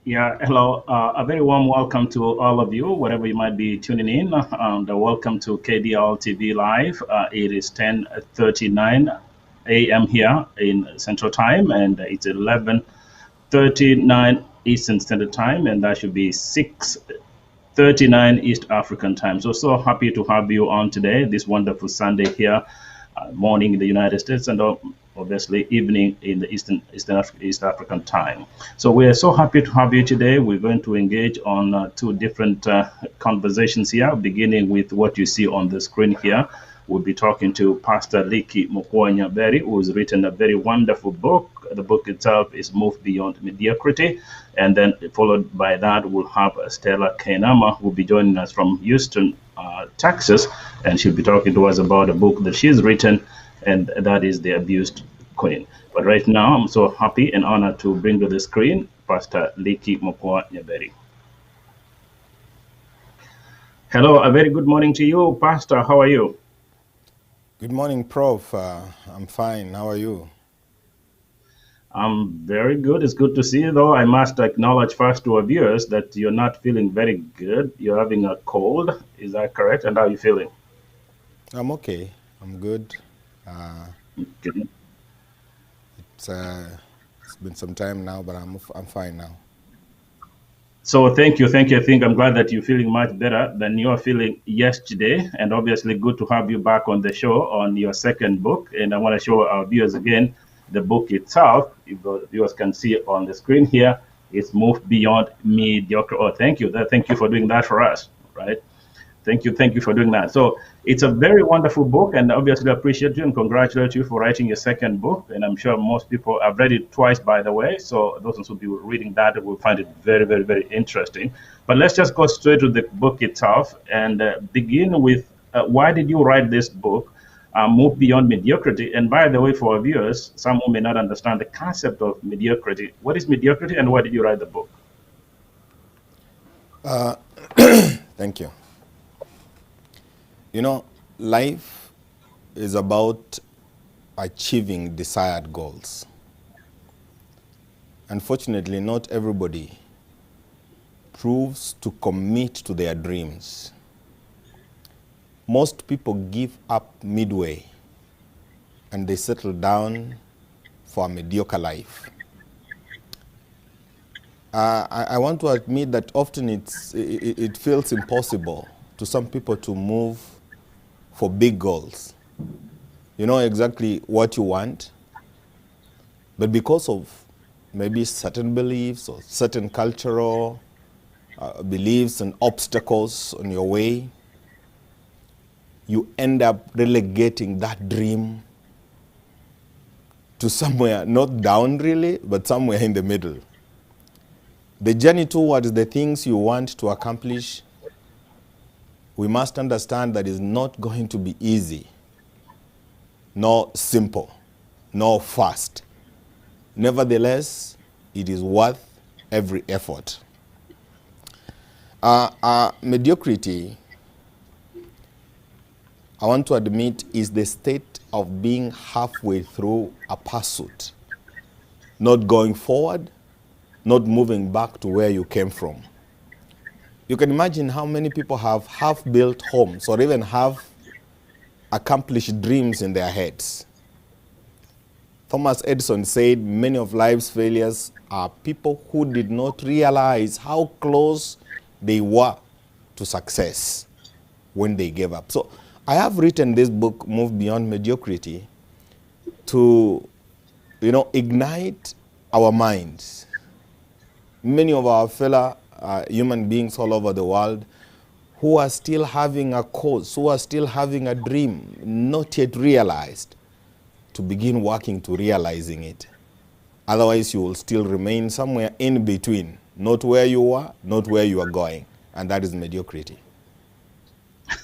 Yeah, hello. A very warm welcome to all of you, wherever you might be tuning in, and welcome to KDRTV Live. It is 10:39 a.m. here in Central Time, and it's 11:39 Eastern Standard Time, and that should be 6:39 East African Time. So happy to have you on today, this wonderful Sunday here, morning in the United States, and obviously evening in the East African time. So we are so happy to have you today. We're going to engage on two different conversations here, beginning with what you see on the screen here. We'll be talking to Pastor Leakey Mokua Nyaberi, who has written a very wonderful book. The book itself is Move Beyond Mediocrity. And then followed by that, we'll have Stella Kiinama, who will be joining us from Houston, Texas. And she'll be talking to us about a book that she's written, and that is The Abused Queen. But right now, I'm so happy and honored to bring to the screen Pastor Leakey Mokua Nyaberi. Hello, a very good morning to you, Pastor. How are you? Good morning, Prof. I'm fine. How are you? I'm very good. It's good to see you, though. I must acknowledge first to our viewers that you're not feeling very good. You're having a cold. Is that correct? And how are you feeling? I'm okay. I'm good. Good. It's been some time now, but I'm fine now. So thank you. I think I'm glad that you're feeling much better than you were feeling yesterday, and obviously good to have you back on the show on your second book. And I want to show our viewers again the book itself. If the viewers can see it on the screen here, it's Move Beyond Mediocre. Oh, thank you. Thank you for doing that for us, right? Thank you for doing that. So it's a very wonderful book, and obviously appreciate you and congratulate you for writing your second book. And I'm sure most people have read it twice, by the way. So those who will be reading that will find it very, very, very interesting. But let's just go straight to the book itself and begin with why did you write this book, Move Beyond Mediocrity? And by the way, for our viewers, some who may not understand the concept of mediocrity, what is mediocrity and why did you write the book? Thank you. You know, life is about achieving desired goals. Unfortunately, not everybody proves to commit to their dreams. Most people give up midway and they settle down for a mediocre life. I want to admit that often it feels impossible to some people to move for big goals. You know exactly what you want, but because of maybe certain beliefs or certain cultural beliefs and obstacles on your way, you end up relegating that dream to somewhere, not down really, but somewhere in the middle. The journey towards the things you want to accomplish, we must understand that it's not going to be easy, nor simple, nor fast. Nevertheless, it is worth every effort. Mediocrity, I want to admit, is the state of being halfway through a pursuit, not going forward, not moving back to where you came from. You can imagine how many people have half-built homes or even have accomplished dreams in their heads. Thomas Edison said many of life's failures are people who did not realize how close they were to success when they gave up. So I have written this book, Move Beyond Mediocrity, to ignite our minds. Many of our fellow human beings all over the world who are still having a cause, who are still having a dream, not yet realized, to begin working to realizing it. Otherwise, you will still remain somewhere in between, not where you are, not where you are going, and that is mediocrity.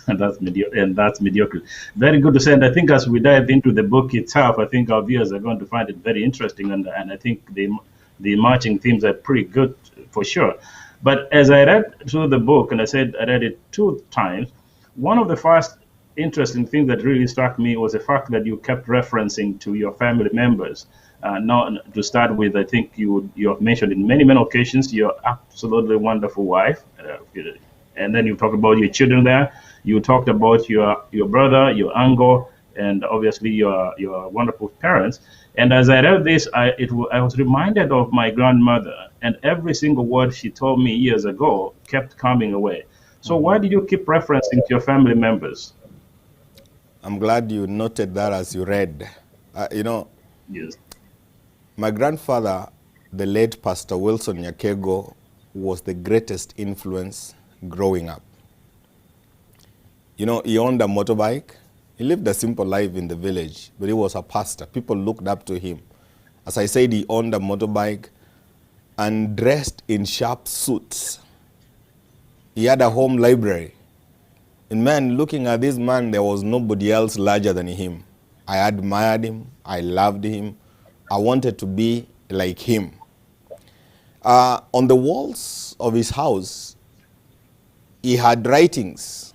And that's mediocre. Very good to say. And I think as we dive into the book itself, I think our viewers are going to find it very interesting, and I think the emerging themes are pretty good for sure. But as I read through the book, and I said I read it 2 times, one of the first interesting things that really struck me was the fact that you kept referencing to your family members. Now, to start with, I think you have mentioned in many occasions your absolutely wonderful wife, and then you talked about your children there. You talked about your brother, your uncle, and obviously your wonderful parents. And as I read this, I was reminded of my grandmother, and every single word she told me years ago kept coming away. So why did you keep referencing to your family members? I'm glad you noted that as you read. You know, Yes. my grandfather, the late Pastor Wilson Nyakego, was the greatest influence growing up. You know, he owned a motorbike. He lived a simple life in the village, but he was a pastor. People looked up to him. As I said, he owned a motorbike and dressed in sharp suits. He had a home library. And man, looking at this man, there was nobody else larger than him. I admired him. I loved him. I wanted to be like him. On the walls of his house, he had writings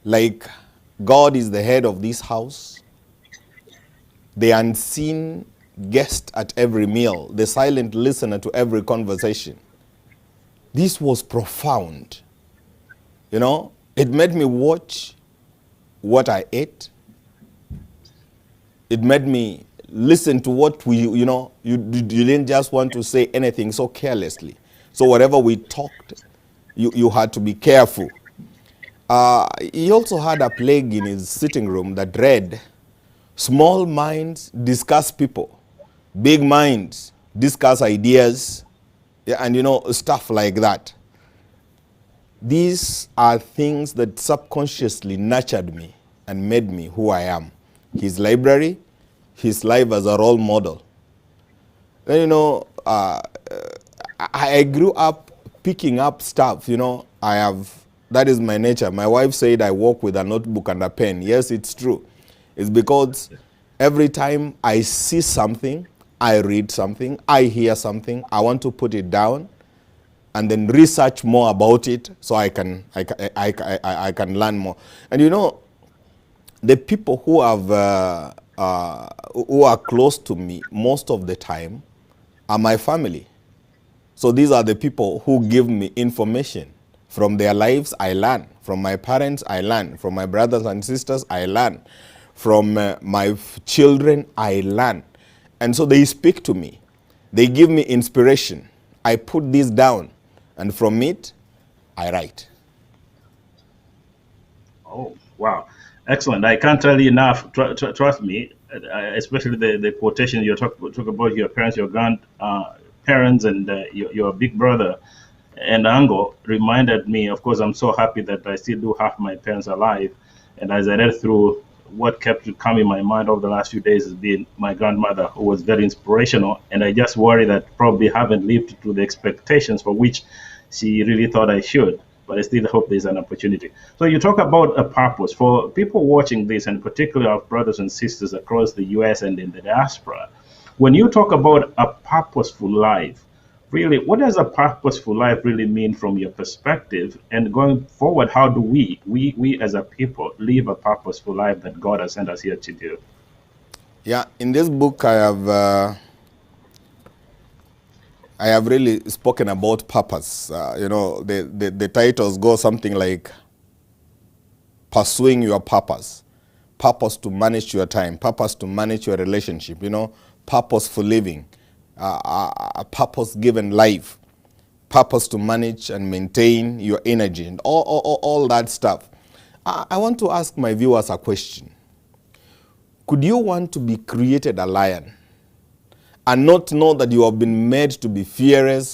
like, God is the head of this house, the unseen guest at every meal, the silent listener to every conversation. This was profound. You know, it made me watch what I ate. It made me listen to what you didn't just want to say anything so carelessly. So whatever we talked, you had to be careful. He also had a plague in his sitting room that read, small minds discuss people, big minds discuss ideas, and stuff like that. These are things that subconsciously nurtured me and made me who I am. His library, his life as a role model. Then, I grew up picking up stuff, that is my nature. My wife said I walk with a notebook and a pen. Yes, it's true. It's because every time I see something, I read something, I hear something, I want to put it down and then research more about it so I can learn more. And the people who who are close to me most of the time are my family. So these are the people who give me information. From their lives, I learn. From my parents, I learn. From my brothers and sisters, I learn. From my children, I learn. And so they speak to me. They give me inspiration. I put this down, and from it, I write. Oh, wow. Excellent. I can't tell you enough. Trust me, especially the quotation you talk about your parents, your grandparents, and your big brother and uncle reminded me. Of course, I'm so happy that I still do have my parents alive. And as I read through, what kept coming in my mind over the last few days has been my grandmother, who was very inspirational. And I just worry that probably haven't lived to the expectations for which she really thought I should. But I still hope there's an opportunity. So you talk about a purpose for people watching this, and particularly our brothers and sisters across the US and in the diaspora. When you talk about a purposeful life, really, what does a purposeful life really mean from your perspective? And going forward, how do we as a people live a purposeful life that God has sent us here to do? Yeah, in this book I have really spoken about purpose. The titles go something like pursuing your purpose, purpose to manage your time, purpose to manage your relationship, purpose for living, a purpose-given life, purpose to manage and maintain your energy, and all that stuff. I want to ask my viewers a question. Could you want to be created a lion and not know that you have been made to be fearless,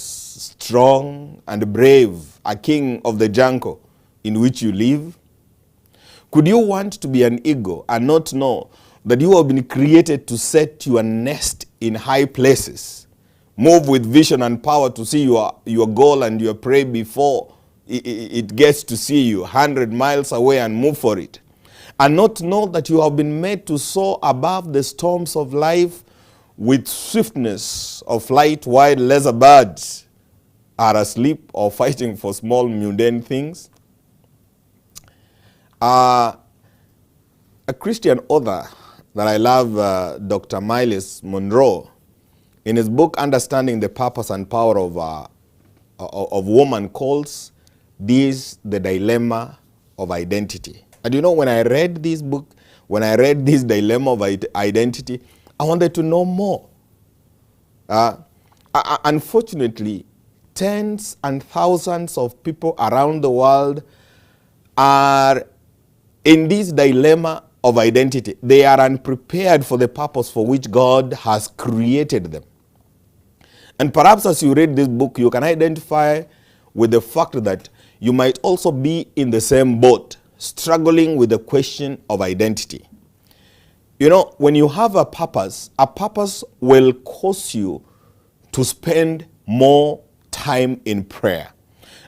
strong, and brave, a king of the jungle in which you live? Could you want to be an eagle and not know that you have been created to set your nest in high places, move with vision and power to see your goal and your prey before it gets to see you 100 miles away and move for it, and not know that you have been made to soar above the storms of life with swiftness of flight while lesser birds are asleep or fighting for small mundane things? A Christian author that I love Dr. Miles Monroe, in his book, Understanding the Purpose and Power of Woman, calls this the dilemma of identity. And you know, when I read this book, when I read this dilemma of identity, I wanted to know more. Unfortunately, tens and thousands of people around the world are in this dilemma of identity. They are unprepared for the purpose for which God has created them. And perhaps as you read this book, you can identify with the fact that you might also be in the same boat, struggling with the question of identity. You know, when you have a purpose will cause you to spend more time in prayer.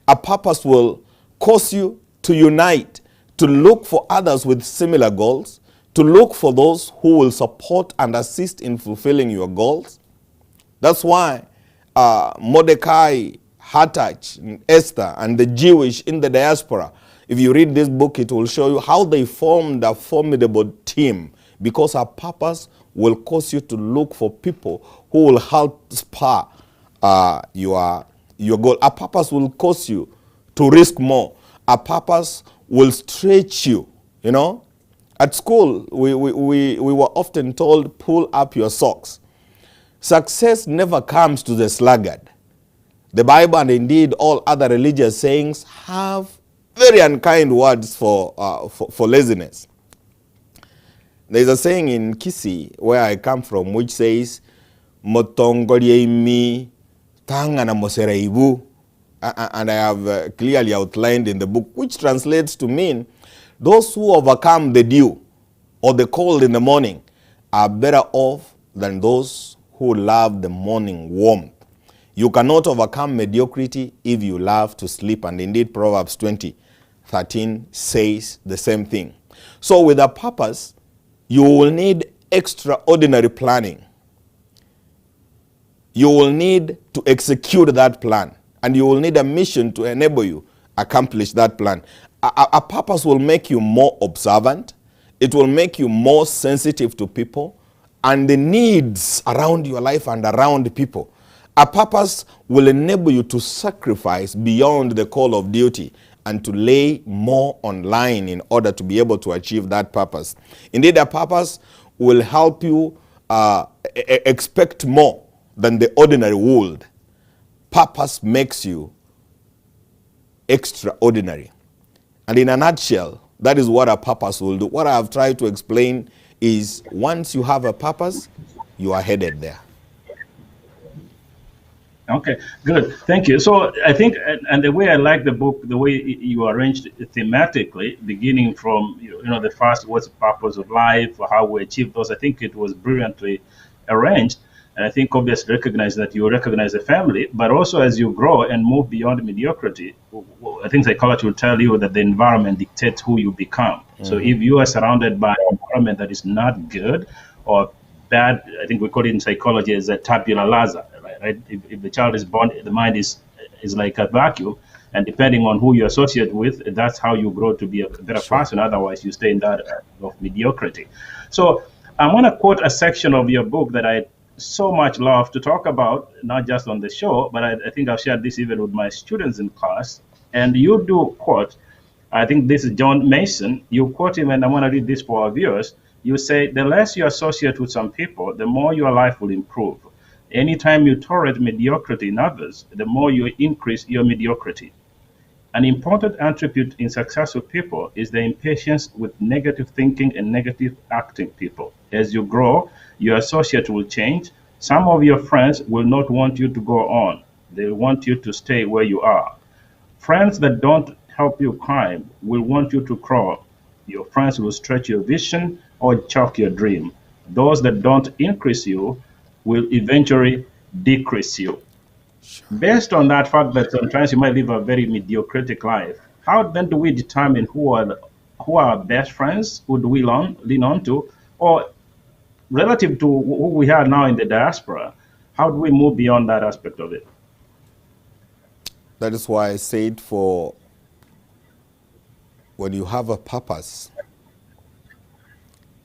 A purpose will cause you to unite, to look for others with similar goals, to look for those who will support and assist in fulfilling your goals. That's why Mordecai, Hathach, Esther, and the Jewish in the diaspora, if you read this book, it will show you how they formed a formidable team, because a purpose will cause you to look for people who will help spur your goal. A purpose will cause you to risk more. A purpose will stretch you, you know. At school, we were often told, pull up your socks. Success never comes to the sluggard. The Bible and indeed all other religious sayings have very unkind words for laziness. There's a saying in Kisii, where I come from, which says, "Motongolie mi tanga na moseraibu," and I have clearly outlined in the book, which translates to mean those who overcome the dew or the cold in the morning are better off than those who love the morning warmth. You cannot overcome mediocrity if you love to sleep, and indeed Proverbs 20:13 says the same thing. So with a purpose, you will need extraordinary planning. You will need to execute that plan, and you will need a mission to enable you accomplish that plan. A purpose will make you more observant. It will make you more sensitive to people and the needs around your life and around people. A purpose will enable you to sacrifice beyond the call of duty and to lay more on line in order to be able to achieve that purpose. Indeed, a purpose will help you expect more than the ordinary would. Purpose makes you extraordinary. And in a nutshell, that is what a purpose will do. What I have tried to explain is, once you have a purpose, you are headed there. Okay, good. Thank you. So I think, and the way I like the book, the way you arranged it thematically, beginning from the first, what's the purpose of life, how we achieve those. I think it was brilliantly arranged, and I think obviously recognize that you recognize the family, but also as you grow and move beyond mediocrity, I think psychology will tell you that the environment dictates who you become. Mm-hmm. So if you are surrounded by an environment that is not good or bad, I think we call it in psychology as a tabula rasa. Right? If the child is born, the mind is like a vacuum, and depending on who you associate with, that's how you grow to be a better person. Otherwise, you stay in that of mediocrity. So I want to quote a section of your book that I so much love to talk about, not just on the show, but I think I've shared this even with my students in class. And you do quote, I think this is John Mason, you quote him, and I want to read this for our viewers. You say, "The less you associate with some people, the more your life will improve. Anytime you tolerate mediocrity in others, the more you increase your mediocrity. An important attribute in successful people is the impatience with negative thinking and negative acting people. As you grow, your associate will change. Some of your friends will not want you to go on. They want you to stay where you are. Friends that don't help you climb will want you to crawl. Your friends will stretch your vision or choke your dream. Those that don't increase you will eventually decrease you." Sure. Based on that fact that sometimes you might live a very mediocratic life, how then do we determine who are our best friends? Who do we lean on to? Or relative to who we are now in the diaspora, how do we move beyond that aspect of it? That is why I said, for when you have a purpose,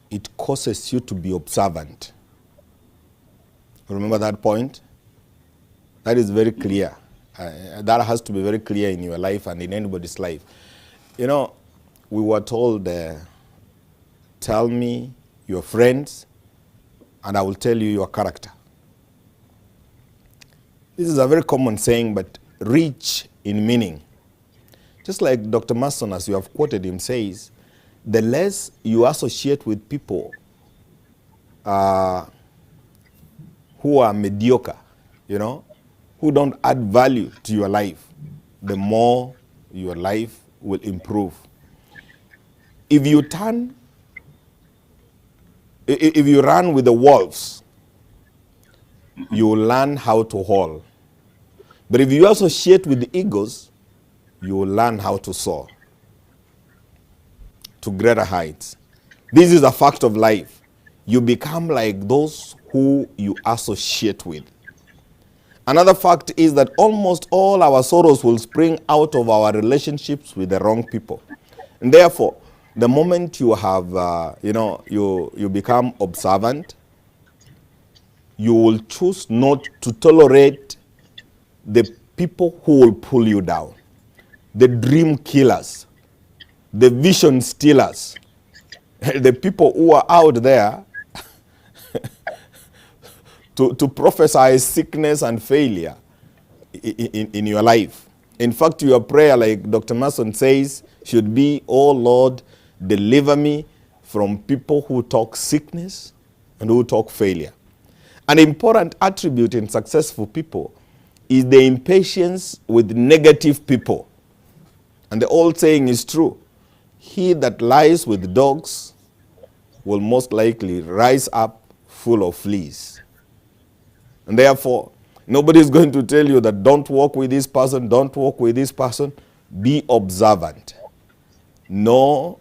it causes you to be observant. Remember that point? That is very clear. That has to be very clear in your life and in anybody's life. You know, we were told, tell me your friends, and I will tell you your character. This is a very common saying, but rich in meaning. Just like Dr. Mason, as you have quoted him, says, the less you associate with people who are mediocre, you know, who don't add value to your life, the more your life will improve. If you run with the wolves, you will learn how to haul. But if you associate with the eagles, you will learn how to soar to greater heights. This is a fact of life. You become like those who you associate with. Another fact is that almost all our sorrows will spring out of our relationships with the wrong people. And therefore, the moment you have, you become observant, you will choose not to tolerate the people who will pull you down, the dream killers, the vision stealers, the people who are out there to prophesy sickness and failure in your life. In fact, your prayer, like Dr. Mason says, should be, oh Lord, deliver me from people who talk sickness and who talk failure. An important attribute in successful people is the impatience with negative people. And the old saying is true. He that lies with dogs will most likely rise up full of fleas. And therefore, nobody is going to tell you that don't walk with this person, don't walk with this person. Be observant. Nor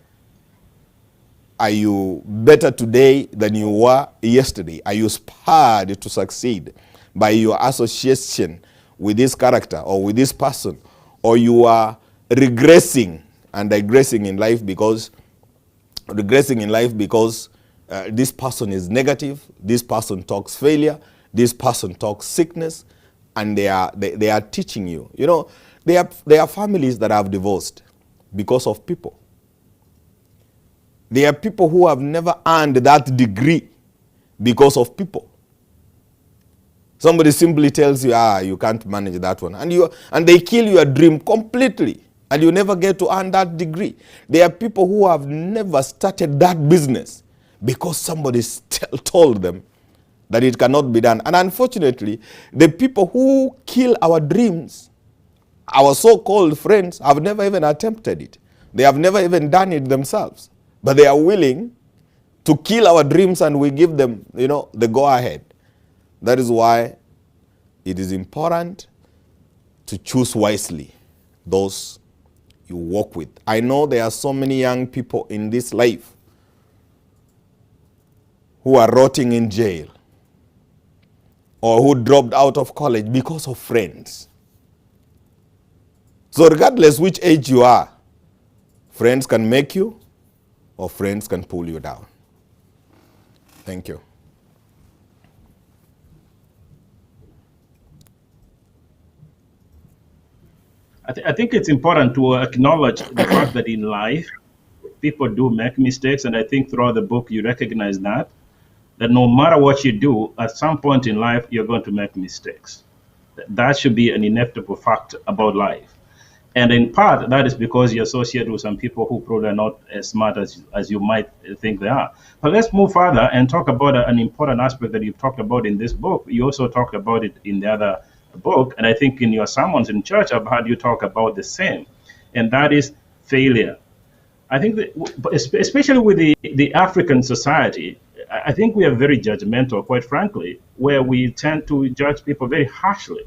are you better today than you were yesterday. Are you spurred to succeed by your association with this character or with this person? Or you are regressing and digressing in life because this person is negative, this person talks failure, this person talks sickness, and they are teaching you. You know, there are families that have divorced because of people. There are people who have never earned that degree because of people. Somebody simply tells you, you can't manage that one. And they kill your dream completely. And you never get to earn that degree. There are people who have never started that business because somebody told them that it cannot be done. And unfortunately, the people who kill our dreams, our so-called friends, have never even attempted it. They have never even done it themselves. But they are willing to kill our dreams, and we give them, the go-ahead. That is why it is important to choose wisely those you work with. I know there are so many young people in this life who are rotting in jail or who dropped out of college because of friends. So regardless which age you are, friends can make you or friends can pull you down. Thank you. I think it's important to acknowledge the fact that in life, people do make mistakes. And I think throughout the book, you recognize that no matter what you do, at some point in life, you're going to make mistakes. That should be an inevitable fact about life. And in part, that is because you associate with some people who probably are not as smart as you might think they are. But let's move further and talk about an important aspect that you've talked about in this book. You also talked about it in the other book, and I think in your sermons in church, I've heard you talk about the same, and that is failure. I think that, especially with the African society, I think we are very judgmental, quite frankly, where we tend to judge people very harshly.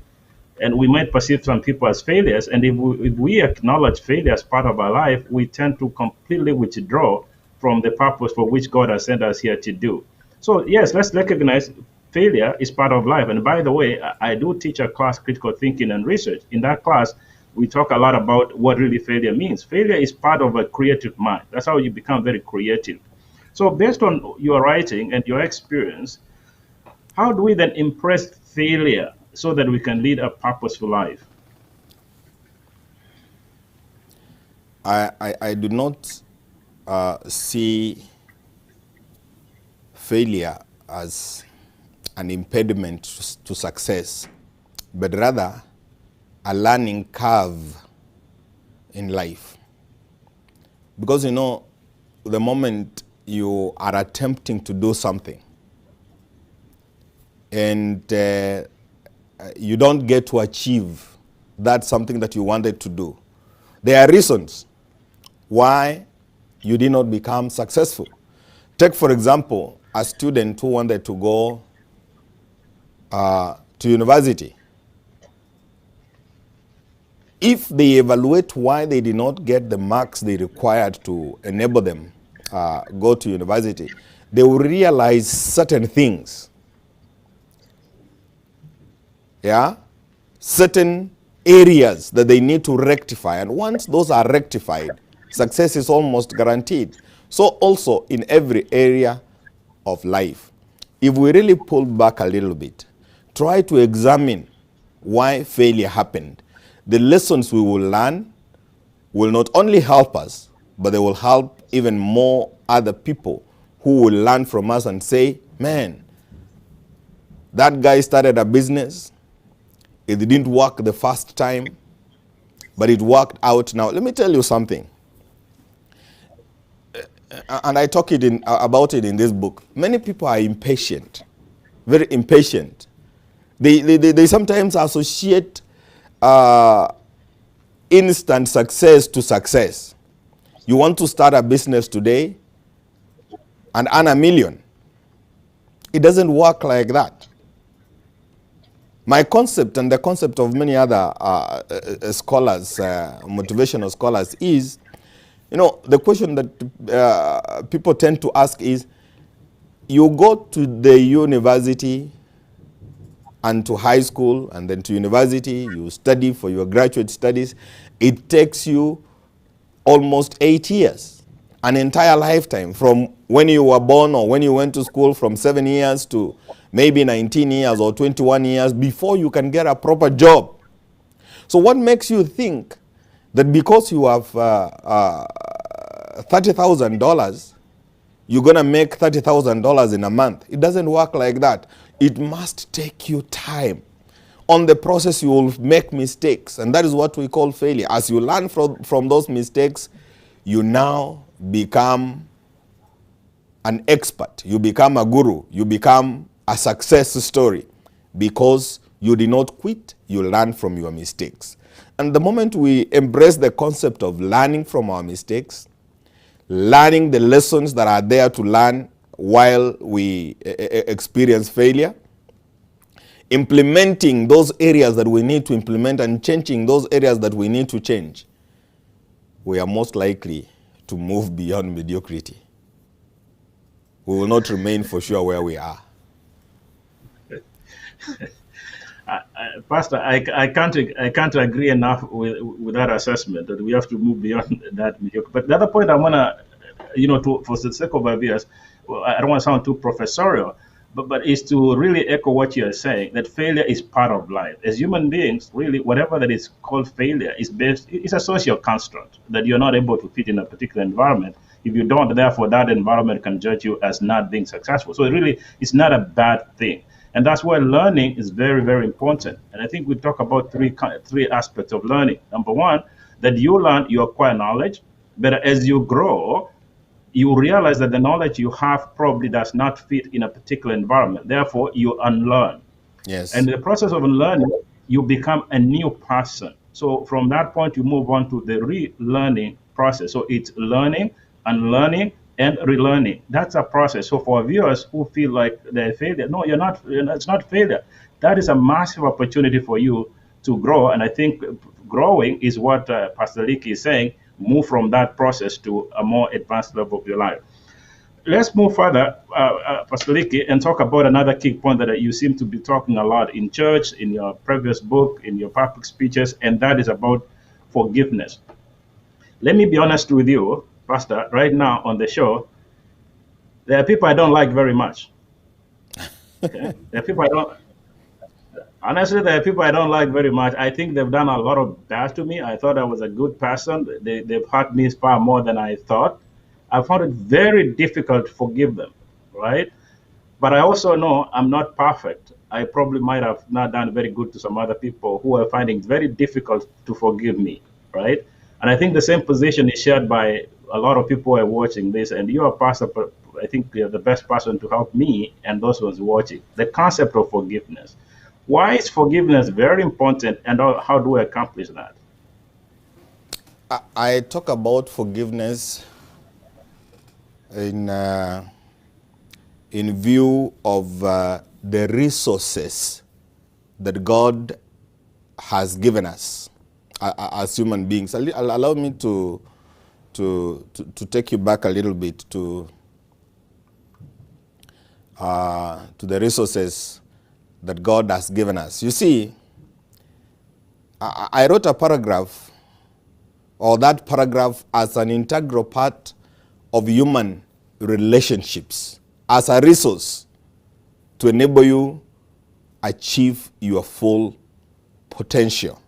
And we might perceive some people as failures. And if we acknowledge failure as part of our life, we tend to completely withdraw from the purpose for which God has sent us here to do. So yes, let's recognize failure is part of life. And by the way, I do teach a class, Critical Thinking and Research. In that class, we talk a lot about what really failure means. Failure is part of a creative mind. That's how you become very creative. So based on your writing and your experience, how do we then embrace failure so that we can lead a purposeful life? I do not see failure as an impediment to success, but rather a learning curve in life. Because, you know, the moment you are attempting to do something and you don't get to achieve that something that you wanted to do, there are reasons why you did not become successful. Take, for example, a student who wanted to go to university. If they evaluate why they did not get the marks they required to enable them go to university, they will realize certain things. Yeah? Certain areas that they need to rectify. And once those are rectified, success is almost guaranteed. So also in every area of life, if we really pull back a little bit, try to examine why failure happened, the lessons we will learn will not only help us, but they will help even more other people who will learn from us and say, man, that guy started a business. It didn't work the first time, but it worked out now. Let me tell you something. And I talk about it in this book. Many people are impatient, very impatient. They sometimes associate instant success to success. You want to start a business today and earn $1 million. It doesn't work like that. My concept and the concept of many other scholars, motivational scholars, is, you know, the question that people tend to ask is, you go to the university and to high school and then to university, you study for your graduate studies. It takes you almost 8 years, an entire lifetime, from when you were born or when you went to school, from 7 years to maybe 19 years or 21 years before you can get a proper job. So what makes you think that because you have $30,000, you're going to make $30,000 in a month? It doesn't work like that. It must take you time. On the process, you will make mistakes, and that is what we call failure. As you learn from those mistakes, you now become an expert. You become a guru. You become a success story because you did not quit. You learn from your mistakes. And the moment we embrace the concept of learning from our mistakes, learning the lessons that are there to learn while we experience failure, implementing those areas that we need to implement and changing those areas that we need to change, we are most likely to move beyond mediocrity. We will not remain for sure where we are. Pastor, I can't agree enough with that assessment that we have to move beyond that mediocre. But the other point I want to, for the sake of our viewers, I don't want to sound too professorial, but is to really echo what you are saying, that failure is part of life. As human beings, really, whatever that is called failure is a social construct that you're not able to fit in a particular environment. If you don't, therefore, that environment can judge you as not being successful. So it's not a bad thing. And that's why learning is very, very important. And I think we talk about three aspects of learning. Number one, that you learn, you acquire knowledge, but as you grow, you realize that the knowledge you have probably does not fit in a particular environment. Therefore, you unlearn. Yes. And in the process of unlearning, you become a new person. So from that point, you move on to the relearning process. So it's learning, unlearning, and relearning. That's a process. So for viewers who feel like they're failure, no, you're not. It's not failure. That is a massive opportunity for you to grow. And I think growing is what Pastor Leakey is saying. Move from that process to a more advanced level of your life. Let's move further, Pastor Leakey, and talk about another key point that you seem to be talking a lot in church, in your previous book, in your public speeches, and that is about forgiveness. Let me be honest with you, Pastor, right now on the show, There are people I don't like very much. Okay? There are people I don't. Honestly, there are people I don't like very much. I think they've done a lot of bad to me. I thought I was a good person. They've hurt me far more than I thought. I found it very difficult to forgive them, right? But I also know I'm not perfect. I probably might have not done very good to some other people who are finding it very difficult to forgive me, right? And I think the same position is shared by a lot of people who are watching this. And you are pastor, I think you're the best person to help me and those who are watching. The concept of forgiveness. Why is forgiveness very important, and how do we accomplish that? I talk about forgiveness in view of the resources that God has given us as human beings. Allow me to take you back a little bit to the resources that God has given us. You see, I wrote a paragraph, or that paragraph, as an integral part of human relationships, as a resource to enable you achieve your full potential.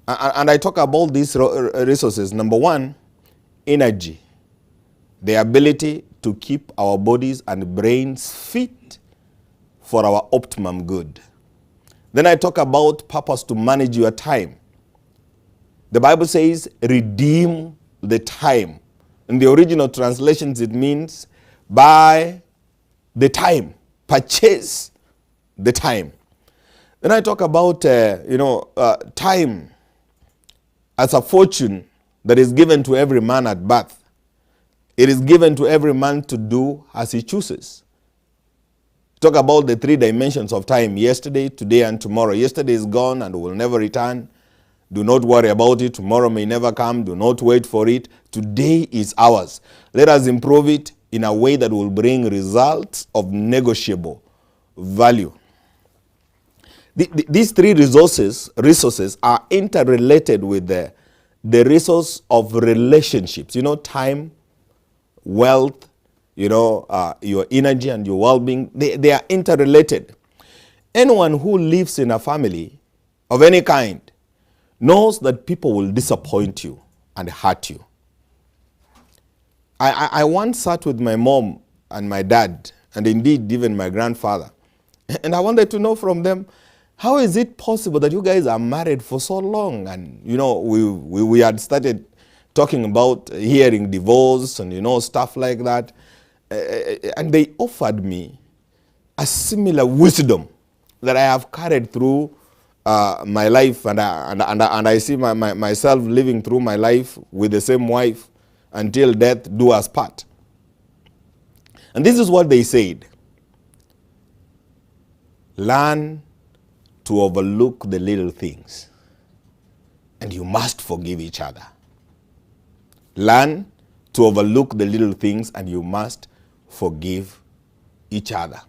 And I talk about these resources. Number one, energy, the ability to keep our bodies and brains fit for our optimum good. Then I talk about purpose, to manage your time. The Bible says, redeem the time. In the original translations, it means buy the time, purchase the time. Then I talk about, time as a fortune that is given to every man at birth. It is given to every man to do as he chooses. Talk about the three dimensions of time: yesterday, today, and tomorrow. Yesterday is gone and will never return. Do not worry about it. Tomorrow may never come. Do not wait for it. Today is ours. Let us improve it in a way that will bring results of negotiable value. These three resources are interrelated with the resource of relationships. Time, wealth, your energy and your well-being. They are interrelated. Anyone who lives in a family of any kind knows that people will disappoint you and hurt you. I once sat with my mom and my dad, and indeed even my grandfather, and I wanted to know from them, how is it possible that you guys are married for so long? And we had started talking about hearing divorce and stuff like that, and they offered me a similar wisdom that I have carried through my life, and I see myself living through my life with the same wife until death do us part. And this is what they said: learn to overlook the little things, and you must forgive each other. Learn to overlook the little things, and you must forgive each other.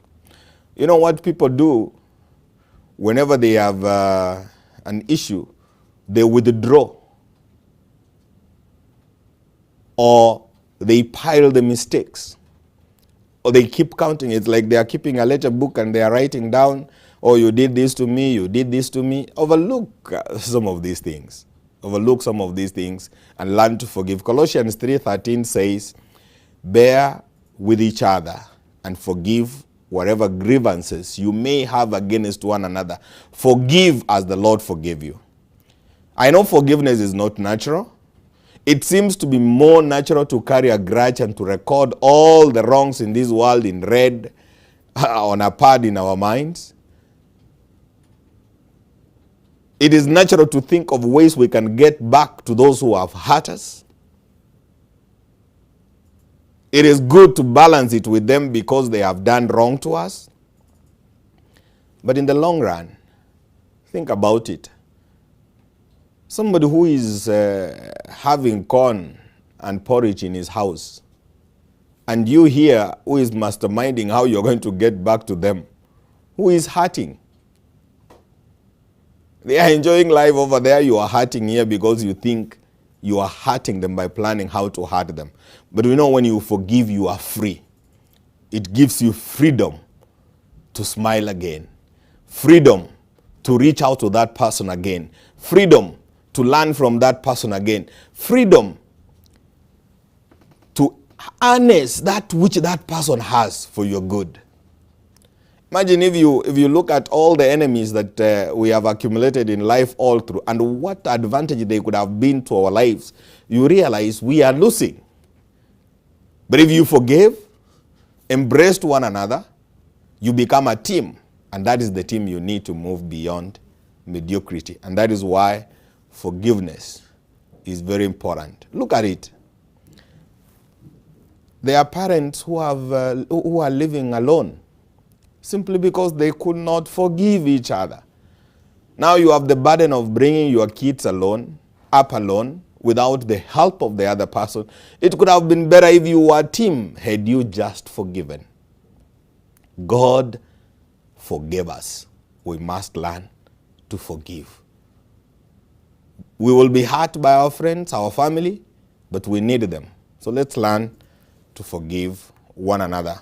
You know what people do whenever they have an issue? They withdraw, or they pile the mistakes, or they keep counting. It's like they are keeping a ledger book and they are writing down, oh, you did this to me, you did this to me. Overlook some of these things. Overlook some of these things and learn to forgive. Colossians 3:13 says, bear with each other and forgive whatever grievances you may have against one another. Forgive as the Lord forgave you. I know forgiveness is not natural. It seems to be more natural to carry a grudge and to record all the wrongs in this world in red on a pad in our minds. It is natural to think of ways we can get back to those who have hurt us. It is good to balance it with them because they have done wrong to us. But in the long run, think about it. Somebody who is having corn and porridge in his house, and you here who is masterminding how you're going to get back to them, who is hurting? They are enjoying life over there. You are hurting here because you think you are hurting them by planning how to hurt them. But when you forgive, you are free. It gives you freedom to smile again, freedom to reach out to that person again, freedom to learn from that person again, freedom to harness that which that person has for your good. Imagine if you look at all the enemies that we have accumulated in life all through, and what advantage they could have been to our lives, you realize we are losing. But if you forgive, embraced one another, you become a team, and that is the team you need to move beyond mediocrity. And that is why forgiveness is very important. Look at it. There are parents who are living alone simply because they could not forgive each other. Now you have the burden of bringing your kids up alone, without the help of the other person. It could have been better if you were a team had you just forgiven. God forgave us. We must learn to forgive. We will be hurt by our friends, our family, but we need them. So let's learn to forgive one another.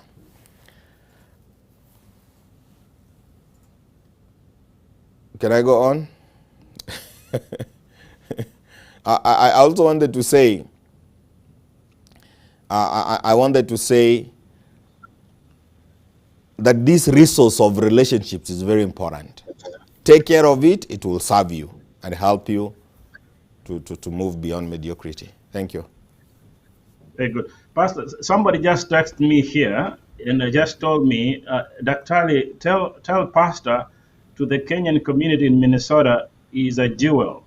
Can I go on? I also wanted to say, I wanted to say that this resource of relationships is very important. Take care of it, it will serve you and help you to move beyond mediocrity. Thank you. Very good. Pastor, somebody just texted me here and just told me, Dr. Ali, tell Pastor to the Kenyan community in Minnesota is a jewel.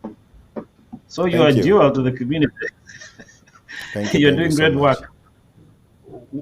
So you are a jewel to the community. Thank you. You're doing great work.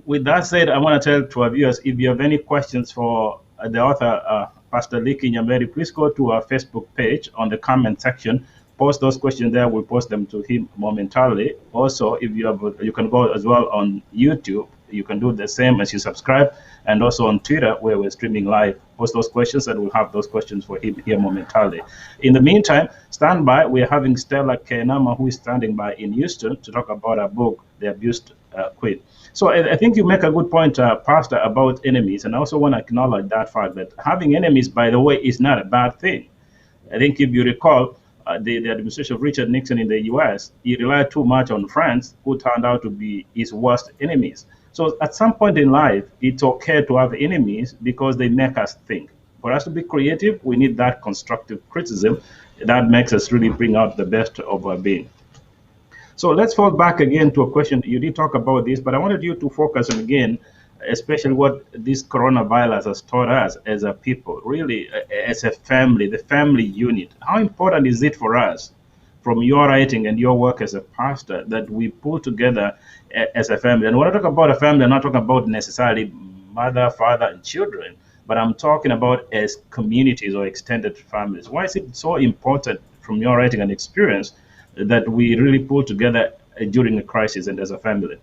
With that said, I want to tell to our viewers, if you have any questions for the author, Pastor Leakey Nyaberi, please go to our Facebook page on the comment section. Post those questions there. We'll post them to him momentarily. Also, if you can go as well on YouTube. You can do the same as you subscribe, and also on Twitter where we're streaming live. Post those questions and we'll have those questions for him here momentarily. In the meantime, stand by. We're having Stella Kiinama, who is standing by in Houston, to talk about her book, The Abused Queen. So I think you make a good point, Pastor, about enemies, and I also want to acknowledge that fact that having enemies, by the way, is not a bad thing. I think if you recall, the administration of Richard Nixon in the U.S., he relied too much on friends who turned out to be his worst enemies. So at some point in life, it's okay to have enemies because they make us think. For us to be creative, we need that constructive criticism that makes us really bring out the best of our being. So let's fall back again to a question. You did talk about this, but I wanted you to focus on, again, especially what this coronavirus has taught us as a people, really as a family, the family unit. How important is it for us, from your writing and your work as a pastor, that we pull together as a family? And when I talk about a family, I'm not talking about necessarily mother, father, and children, but I'm talking about as communities or extended families. Why is it so important, from your writing and experience, that we really pull together during a crisis and as a family?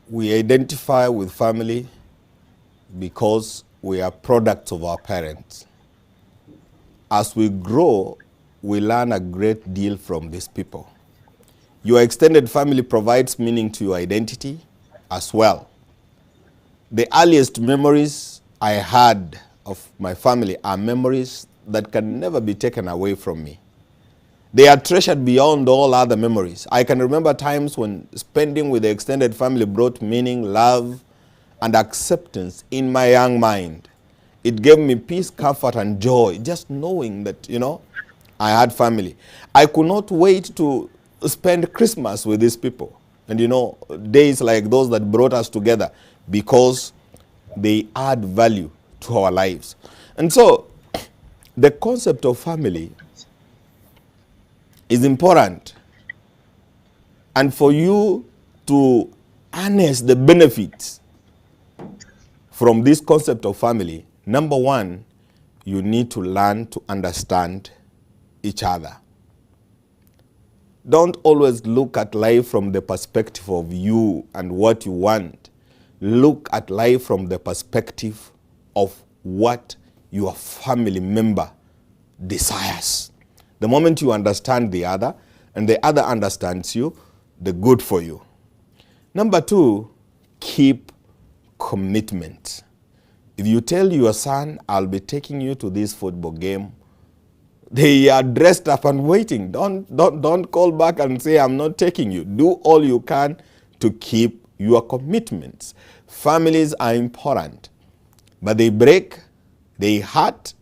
We identify with family because we are products of our parents. As we grow, we learn a great deal from these people. Your extended family provides meaning to your identity as well. The earliest memories I had of my family are memories that can never be taken away from me. They are treasured beyond all other memories. I can remember times when spending with the extended family brought meaning, love, and acceptance in my young mind. It gave me peace, comfort, and joy, just knowing that, I had family. I could not wait to spend Christmas with these people. And, days like those that brought us together, because they add value to our lives. And so, the concept of family is important. And for you to harness the benefits from this concept of family, number one, you need to learn to understand each other. Don't always look at life from the perspective of you and what you want. Look at life from the perspective of what your family member desires. The moment you understand the other, and the other understands you, the good for you. Number two, keep commitment. If you tell your son, I'll be taking you to this football game, they are dressed up and waiting. Don't call back and say, I'm not taking you. Do all you can to keep your commitments. Families are important, but they break, they hurt,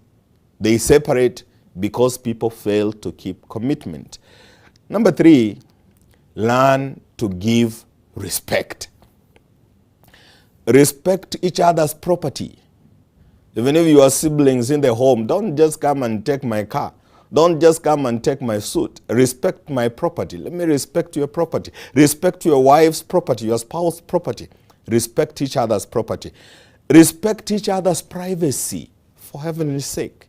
they separate because people fail to keep commitment. Number 3, learn to give respect. Respect each other's property. Even if you are siblings in the home, don't just come and take my car. Don't just come and take my suit. Respect my property. Let me respect your property. Respect your wife's property, your spouse's property. Respect each other's property. Respect each other's privacy, for heaven's sake.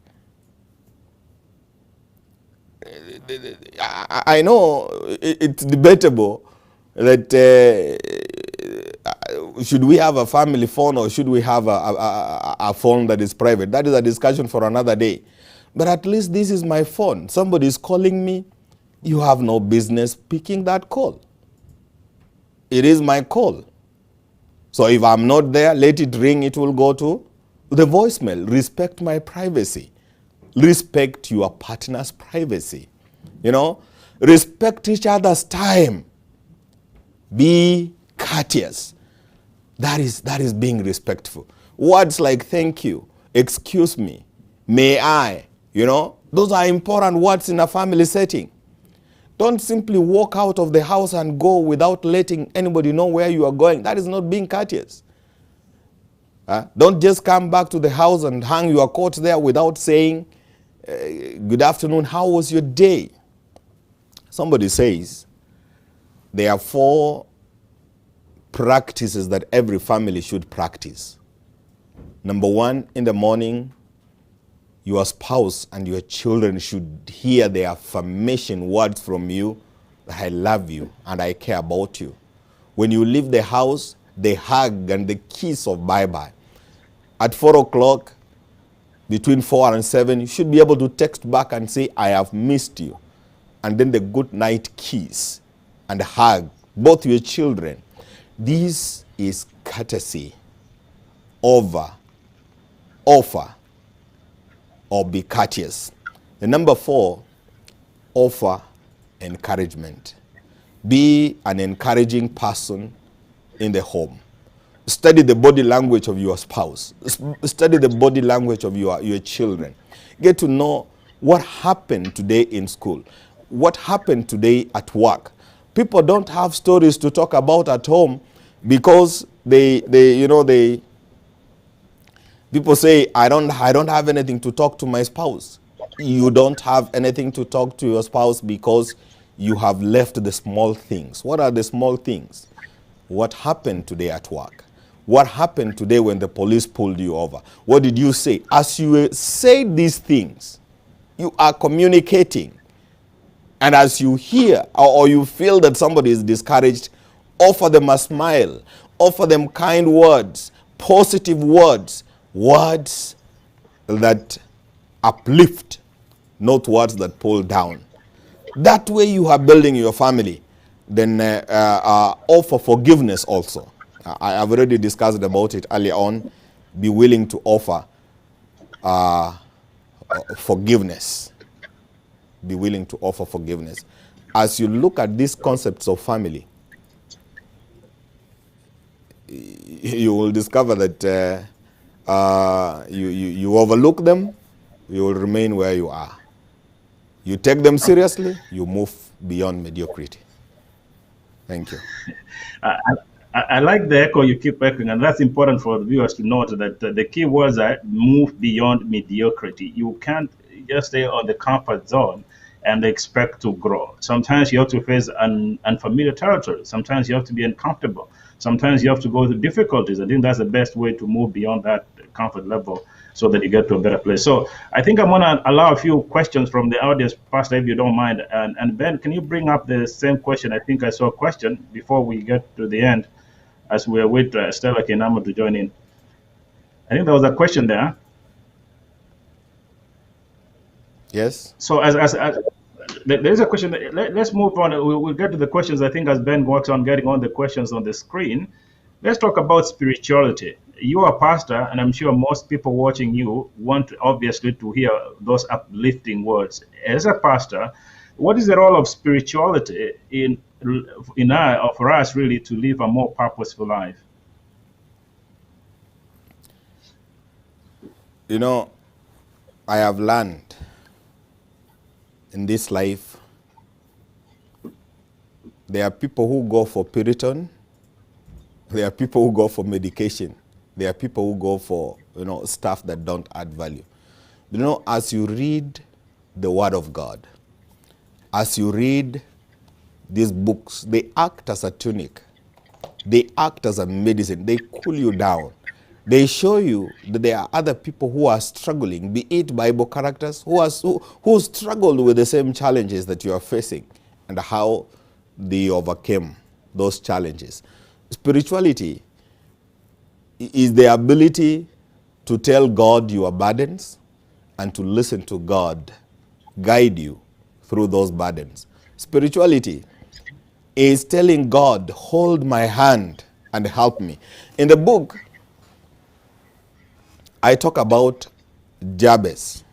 I know it's debatable that should we have a family phone or should we have a phone that is private? That is a discussion for another day. But at least this is my phone. Somebody is calling me. You have no business picking that call. It is my call. So if I'm not there, let it ring. It will go to the voicemail. Respect my privacy. Respect your partner's privacy. You know, respect each other's time. Be courteous. That is being respectful. Words like thank you, excuse me, may I, you know, those are important words in a family setting. Don't simply walk out of the house and go without letting anybody know where you are going. That is not being courteous. Don't just come back to the house and hang your coat there without saying, good afternoon, how was your day? Somebody says there are 4 practices that every family should practice. Number 1, in the morning, your spouse and your children should hear the affirmation words from you that I love you and I care about you. When you leave the house, the hug and the kiss of bye-bye. At 4 o'clock, between 4 and 7, you should be able to text back and say, I have missed you. And then the good night kiss and hug both your children. This is courtesy over offer or be courteous. And number 4, offer encouragement. Be an encouraging person in the home. Study the body language of your spouse. Study the body language of your children. Get to know what happened today in school. What happened today at work. People don't have stories to talk about at home because people say, I don't have anything to talk to my spouse. You don't have anything to talk to your spouse because you have left the small things. What are the small things? What happened today at work? What happened today when the police pulled you over? What did you say? As you say these things, you are communicating. And as you hear or you feel that somebody is discouraged, offer them a smile. Offer them kind words, positive words, words that uplift, not words that pull down. That way you are building your family. Then offer forgiveness also. I've already discussed about it earlier on. Be willing to offer forgiveness. Be willing to offer forgiveness. As you look at these concepts of family, you will discover that you overlook them, you will remain where you are. You take them seriously, you move beyond mediocrity. Thank you. I like the echo you keep echoing, and that's important for the viewers to note that the key words are move beyond mediocrity. You can't just stay on the comfort zone and expect to grow. Sometimes you have to face unfamiliar territory. Sometimes you have to be uncomfortable. Sometimes you have to go through difficulties. I think that's the best way to move beyond that comfort level so that you get to a better place. So I think I'm going to allow a few questions from the audience, Pastor, if you don't mind. And Ben, can you bring up the same question? I think I saw a question before we get to the end as we're with Stella Kiinama to join in. I think there was a question there. Yes. So as there's a question. Let's move on. We'll get to the questions. I think as Ben works on getting on the questions on the screen, Let's talk about spirituality. You are a pastor, and I'm sure most people watching you want obviously to hear those uplifting words. As a pastor, what is the role of spirituality for us really to live a more purposeful life? You know, I have learned in this life, there are people who go for Puritan, there are people who go for medication, there are people who go for, stuff that don't add value. As you read the Word of God, as you read these books, they act as a tonic. They act as a medicine. They cool you down. They show you that there are other people who are struggling, be it Bible characters, who struggled with the same challenges that you are facing and how they overcame those challenges. Spirituality is the ability to tell God your burdens and to listen to God guide you through those burdens. Spirituality is telling God, hold my hand and help me. In the book, I talk about Jabez.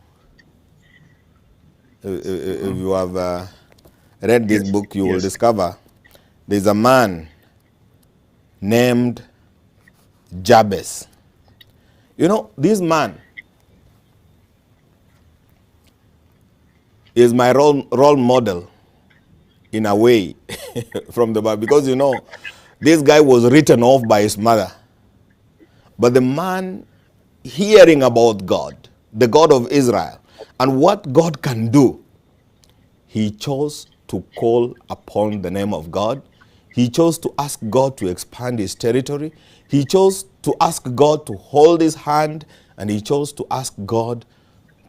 If you have read this book, you will discover there's a man named Jabez. This man is my role model in a way from the Bible, because this guy was written off by his mother. But the man, hearing about God, the God of Israel, and what God can do, he chose to call upon the name of God. He chose to ask God to expand his territory. He chose to ask God to hold his hand, and he chose to ask God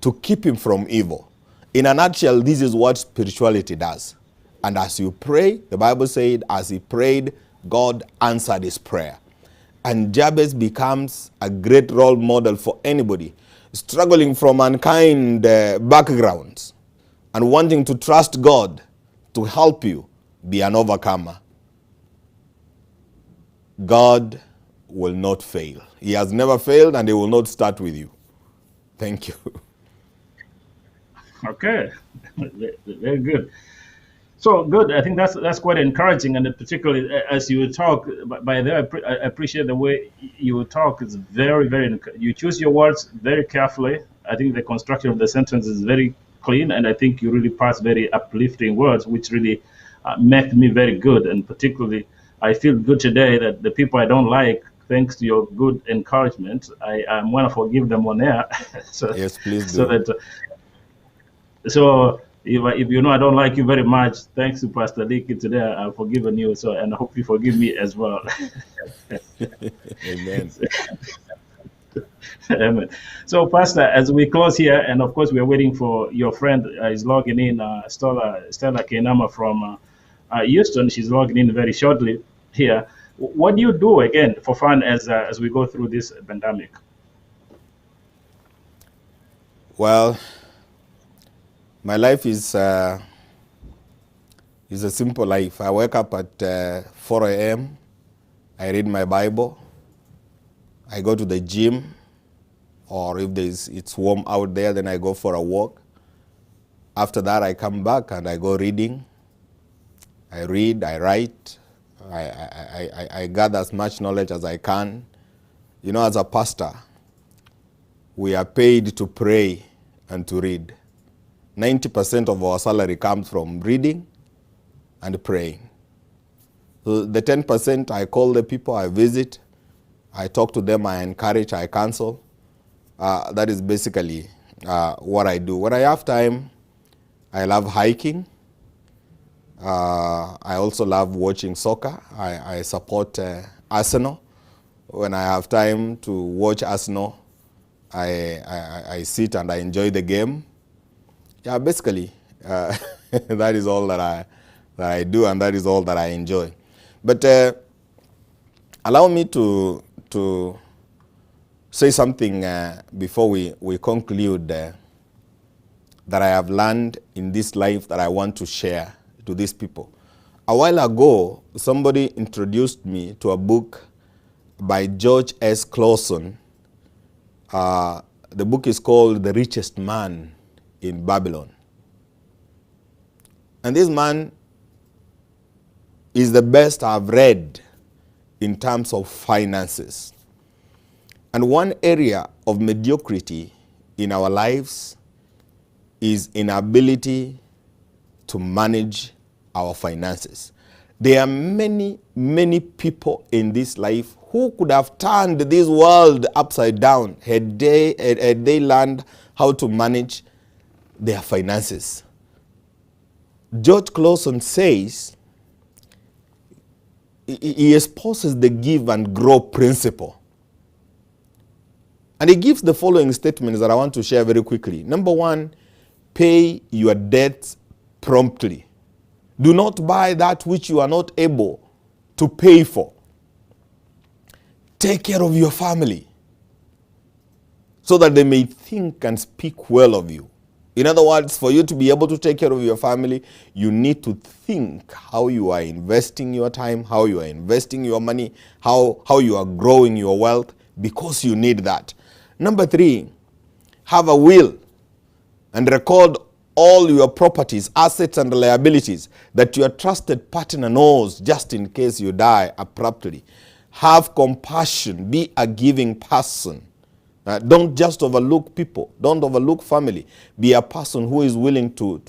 to keep him from evil. In a nutshell, this is what spirituality does. And as you pray, the Bible said, as he prayed, God answered his prayer. And Jabez becomes a great role model for anybody struggling from unkind backgrounds and wanting to trust God to help you be an overcomer. God will not fail. He has never failed, and he will not start with you. Thank you. Okay, very good. So good. I think that's quite encouraging, and particularly as you talk. By the way, I appreciate the way you talk. It's very, very. You choose your words very carefully. I think the construction of the sentence is very clean, and I think you really pass very uplifting words, which really make me very good. And particularly, I feel good today that the people I don't like, thanks to your good encouragement, I want to forgive them on air. So, yes, please do. So that. So if I don't like you very much, thanks to Pastor Leakey today, I've forgiven you. So, and I hope you forgive me as well. Amen. Amen. So, Pastor, as we close here, and of course, we are waiting for your friend is logging in, Stella Kiinama from Houston. She's logging in very shortly here. What do you do again for fun as we go through this pandemic? Well, my life is a simple life. I wake up at 4 a.m. I read my Bible. I go to the gym, or if it's warm out there, then I go for a walk. After that, I come back and I go reading. I read, I write, I gather as much knowledge as I can. As a pastor, we are paid to pray and to read. 90% of our salary comes from reading and praying. So the 10%, I call the people, I visit, I talk to them, I encourage, I counsel. That is basically what I do. When I have time, I love hiking. I also love watching soccer. I support Arsenal. When I have time to watch Arsenal, I sit and I enjoy the game. Yeah, basically, that is all that I do, and that is all that I enjoy. But allow me to say something before we conclude that I have learned in this life that I want to share to these people. A while ago, somebody introduced me to a book by George S. Clawson. The book is called The Richest Man in Babylon. And this man is the best I've read in terms of finances. And one area of mediocrity in our lives is inability to manage our finances. There are many, many people in this life who could have turned this world upside down had they learned how to manage their finances. George Clawson says he espouses the give and grow principle. And he gives the following statements that I want to share very quickly. Number one, pay your debts promptly. Do not buy that which you are not able to pay for. Take care of your family so that they may think and speak well of you. In other words, for you to be able to take care of your family, you need to think how you are investing your time, how you are investing your money, how you are growing your wealth, because you need that. Number three, have a will and record all your properties, assets, and liabilities that your trusted partner knows just in case you die abruptly. Have compassion. Be a giving person. Don't just overlook people. Don't overlook family. Be a person who is willing to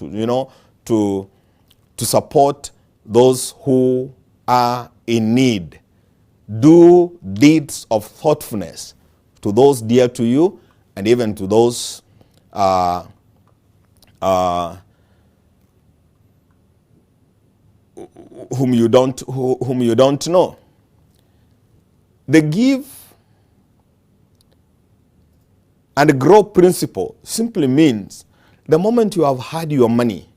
support those who are in need. Do deeds of thoughtfulness to those dear to you, and even to those whom you don't know. The give and grow principle simply means the moment you have had your money,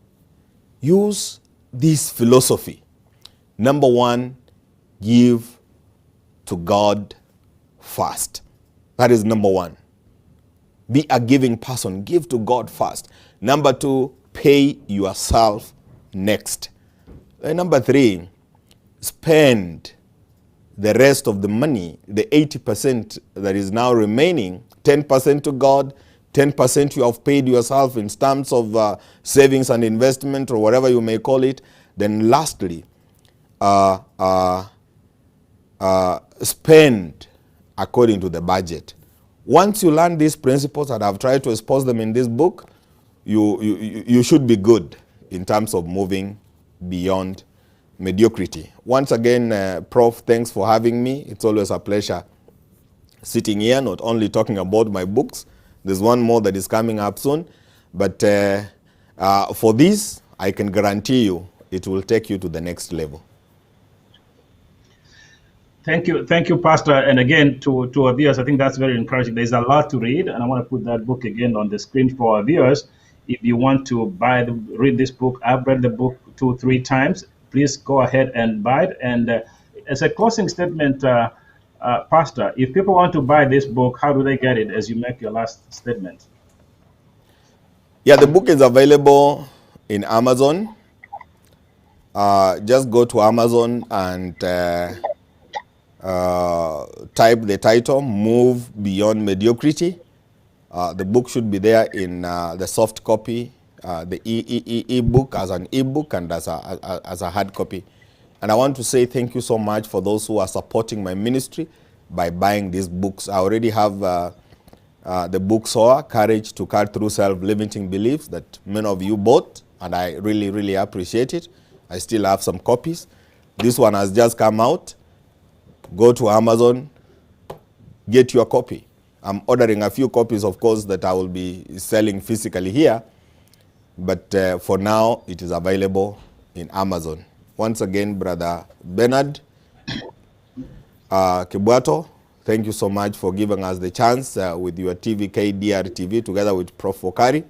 use this philosophy. Number one, give to God first. That is number one. Be a giving person. Give to God first. Number two, pay yourself next. And number three, spend the rest of the money, the 80% that is now remaining, 10% to God, 10% you have paid yourself in terms of savings and investment or whatever you may call it. Then lastly, spend according to the budget. Once you learn these principles, and I've tried to expose them in this book, you should be good in terms of moving beyond mediocrity. Once again, Prof, thanks for having me. It's always a pleasure sitting here, not only talking about my books. There's one more that is coming up soon. But for this, I can guarantee you it will take you to the next level. Thank you, Pastor. And again, to our viewers, I think that's very encouraging. There's a lot to read, and I want to put that book again on the screen for our viewers. If you want to read this book, I've read the book 2-3 times. Please go ahead and buy it. And as a closing statement, Pastor, if people want to buy this book, how do they get it as you make your last statement? Yeah, the book is available in Amazon. Just go to Amazon and type the title, Move Beyond Mediocrity. The book should be there in the soft copy, the e-book as an e-book and as a hard copy. And I want to say thank you so much for those who are supporting my ministry by buying these books. I already have the book Soar, Courage to Cut Through Self-Limiting Beliefs, that many of you bought, and I really, really appreciate it. I still have some copies. This one has just come out. Go to Amazon, get your copy. I'm ordering a few copies, of course, that I will be selling physically here. But for now, it is available in Amazon. Once again, Brother Bernard Kibwato, thank you so much for giving us the chance with your TV, KDRTV, together with Prof. Okari.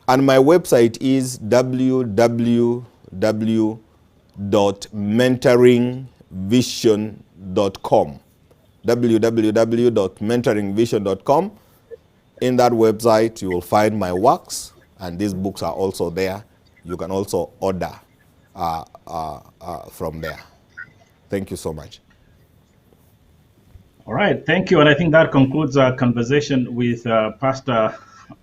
And my website is www.mentoringvision.com. www.mentoringvision.com. In that website, you will find my works, and these books are also there. You can also order from there. Thank you so much. All right, thank you. And I think that concludes our conversation with Pastor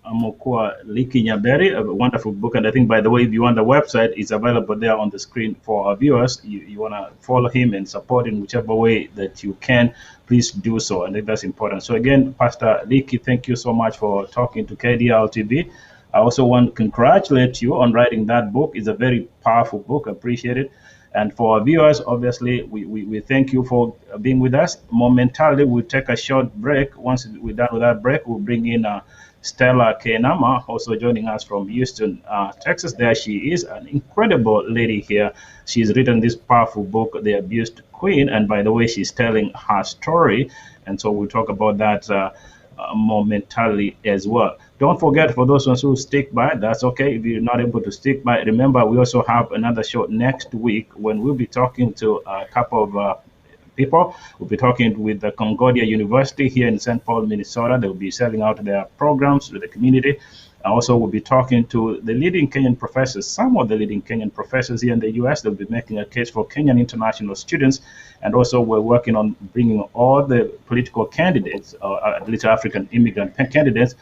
Mokua Leakey Nyaberi, a wonderful book. And I think, by the way, if you want the website, it's available there on the screen for our viewers. You want to follow him and support in whichever way that you can, please do so. I think that's important. So, again, Pastor Leakey, thank you so much for talking to KDRTV. I also want to congratulate you on writing that book. It's a very powerful book. I appreciate it. And for our viewers, obviously, we thank you for being with us. Momentarily, we'll take a short break. Once we're done with that break, we'll bring in Stella Kiinama, also joining us from Houston, Texas. There she is, an incredible lady here. She's written this powerful book, The Abused Queen. And by the way, she's telling her story. And so we'll talk about that momentarily as well. Don't forget, for those ones who stick by, that's okay. If you're not able to stick by, remember we also have another show next week when we'll be talking to a couple of people. We'll be talking with the Concordia University here in St. Paul, Minnesota. They'll be selling out their programs to the community. Also, we'll be talking to the leading Kenyan professors, some of the leading Kenyan professors here in the US. They'll be making a case for Kenyan international students. And also, we're working on bringing all the political candidates, at least African immigrant candidates,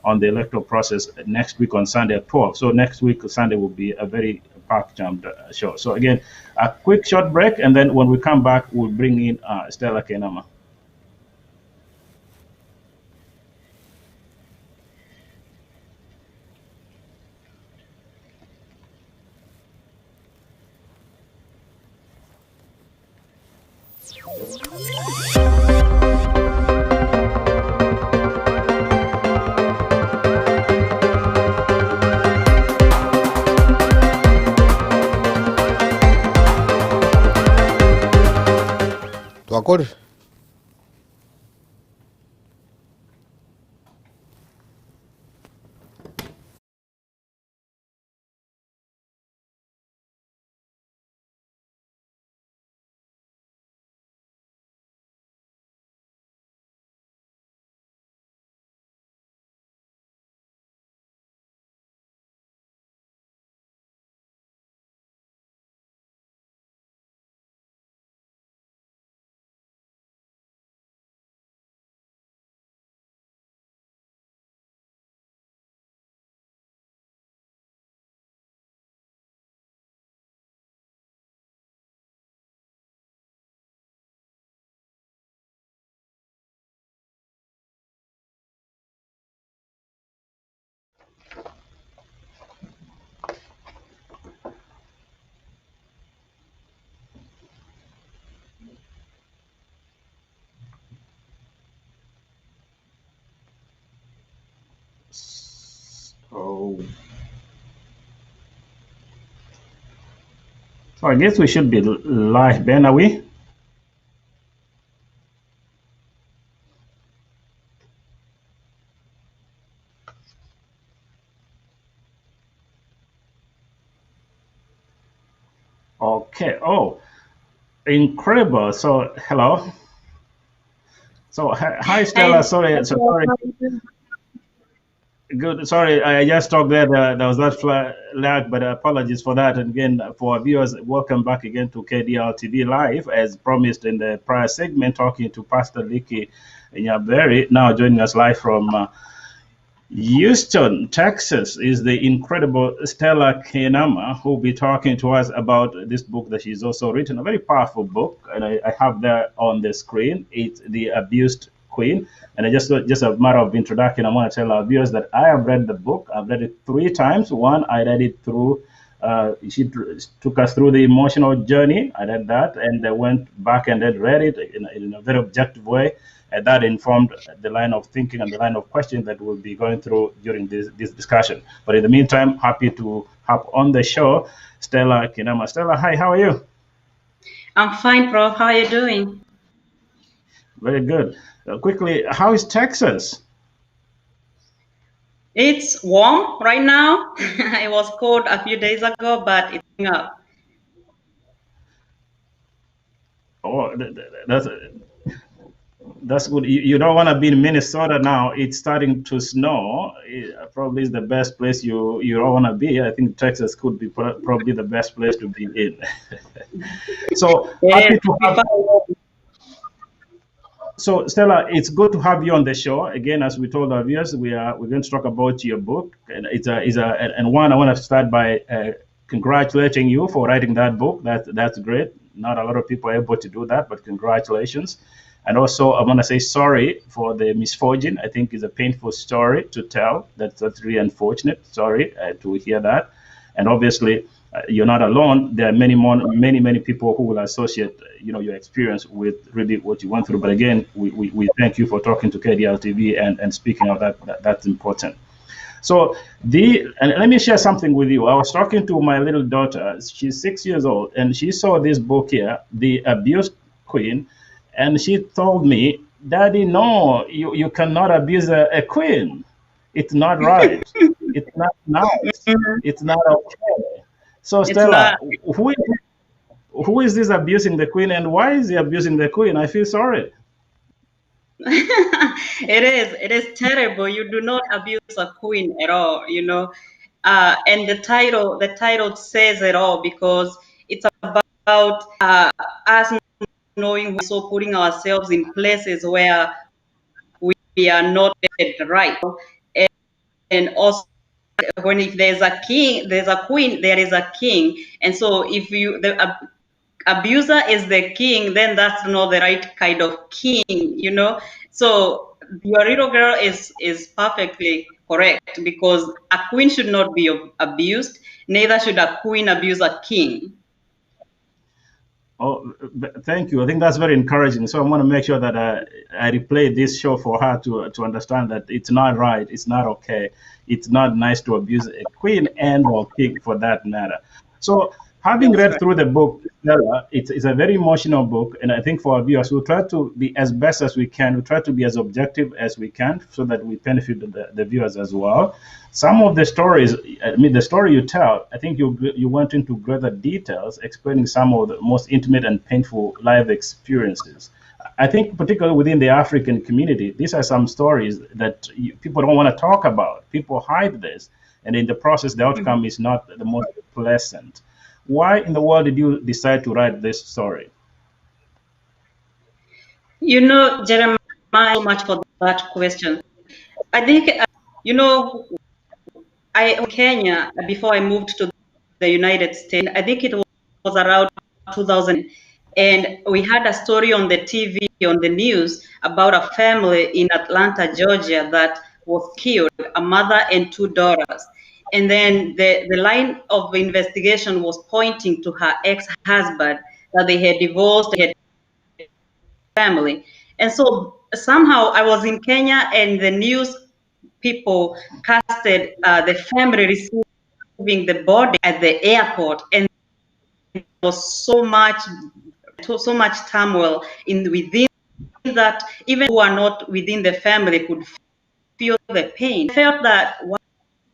on the electoral process next week on Sunday at 12. So next week, Sunday, will be a very packed show. So again, a quick short break, and then when we come back, we'll bring in Stella Kiinama. Okari. So I guess we should be live, Ben, are we? Okay. Oh, incredible. So hello. So hi, Stella. Sorry. Good. Sorry, I just talked there. There was that lag, but apologies for that. And again, for our viewers, welcome back again to KDRTV Live, as promised in the prior segment, talking to Pastor Leakey Nyaberi, now joining us live from Houston, Texas, is the incredible Stella Kiinama, who will be talking to us about this book that she's also written, a very powerful book, and I have there on the screen. It's The Abused Queen. And I just a matter of introduction, I want to tell our viewers that I have read the book. I've read it 3 times. One, I read it through, she took us through the emotional journey. I read that, and I went back and then read it in a very objective way. And that informed the line of thinking and the line of questioning that we'll be going through during this discussion. But in the meantime, happy to have on the show Stella Kiinama. Stella, hi, how are you? I'm fine, Prof. How are you doing? Very good. Quickly, how is Texas? It's warm right now. It was cold a few days ago, but it's up. Oh, that's good. You don't want to be in Minnesota now. It's starting to snow. It probably is the best place you don't want to be. I think Texas could be probably the best place to be in. So happy to have. So Stella, it's good to have you on the show again. As we told our viewers, we're going to talk about your book, and and one I want to start by congratulating you for writing that book. That's great. Not a lot of people are able to do that, but congratulations. And also, I want to say sorry for the misfortune. I think it's a painful story to tell. That's really unfortunate. Sorry to hear that. And obviously, you're not alone. There are many people who will associate, your experience with really what you went through. But again, we thank you for talking to KDRTV and speaking of that. That's important. So and let me share something with you. I was talking to my little daughter. She's 6 years old, and she saw this book here, The Abused Queen, and she told me, "Daddy, no, you cannot abuse a queen. It's not right. It's not nice. It's not okay." So It's Stella, not. who is this abusing the queen, and why is he abusing the queen? I feel sorry. It is terrible. You do not abuse a queen at all, and the title says it all, because it's about us knowing, so putting ourselves in places where we are not right, and also when if there's a king, there's a queen, there is a king, and so if the abuser is the king, then that's not the right kind of king. So your little girl is perfectly correct, because a queen should not be abused, neither should a queen abuse a king. Oh, thank you. I think that's very encouraging. So I want to make sure that I replay this show for her to understand that it's not right, it's not okay, it's not nice to abuse a queen and or king for that matter. So having That's read right. through the book, Stella, it's a very emotional book, and I think for our viewers, we'll try to be as best as we can. We'll try to be as objective as we can so that we benefit the viewers as well. Some of the stories, I mean, the story you tell, I think you went into greater details explaining some of the most intimate and painful life experiences. I think, particularly within the African community, these are some stories that people don't want to talk about. People hide this, and in the process, the Mhm. outcome is not the most pleasant. Why in the world did you decide to write this story? Jeremiah, so much for that question. I think, I Kenya before I moved to the United States. I think it was around 2000, and we had a story on the TV, on the news, about a family in Atlanta, Georgia, that was killed, a mother and two daughters. And then the line of investigation was pointing to her ex-husband, that they had divorced, they had family. And so somehow I was in Kenya, and the news people casted the family receiving the body at the airport, and there was so much turmoil within that. Even who are not within the family could feel the pain. I felt that,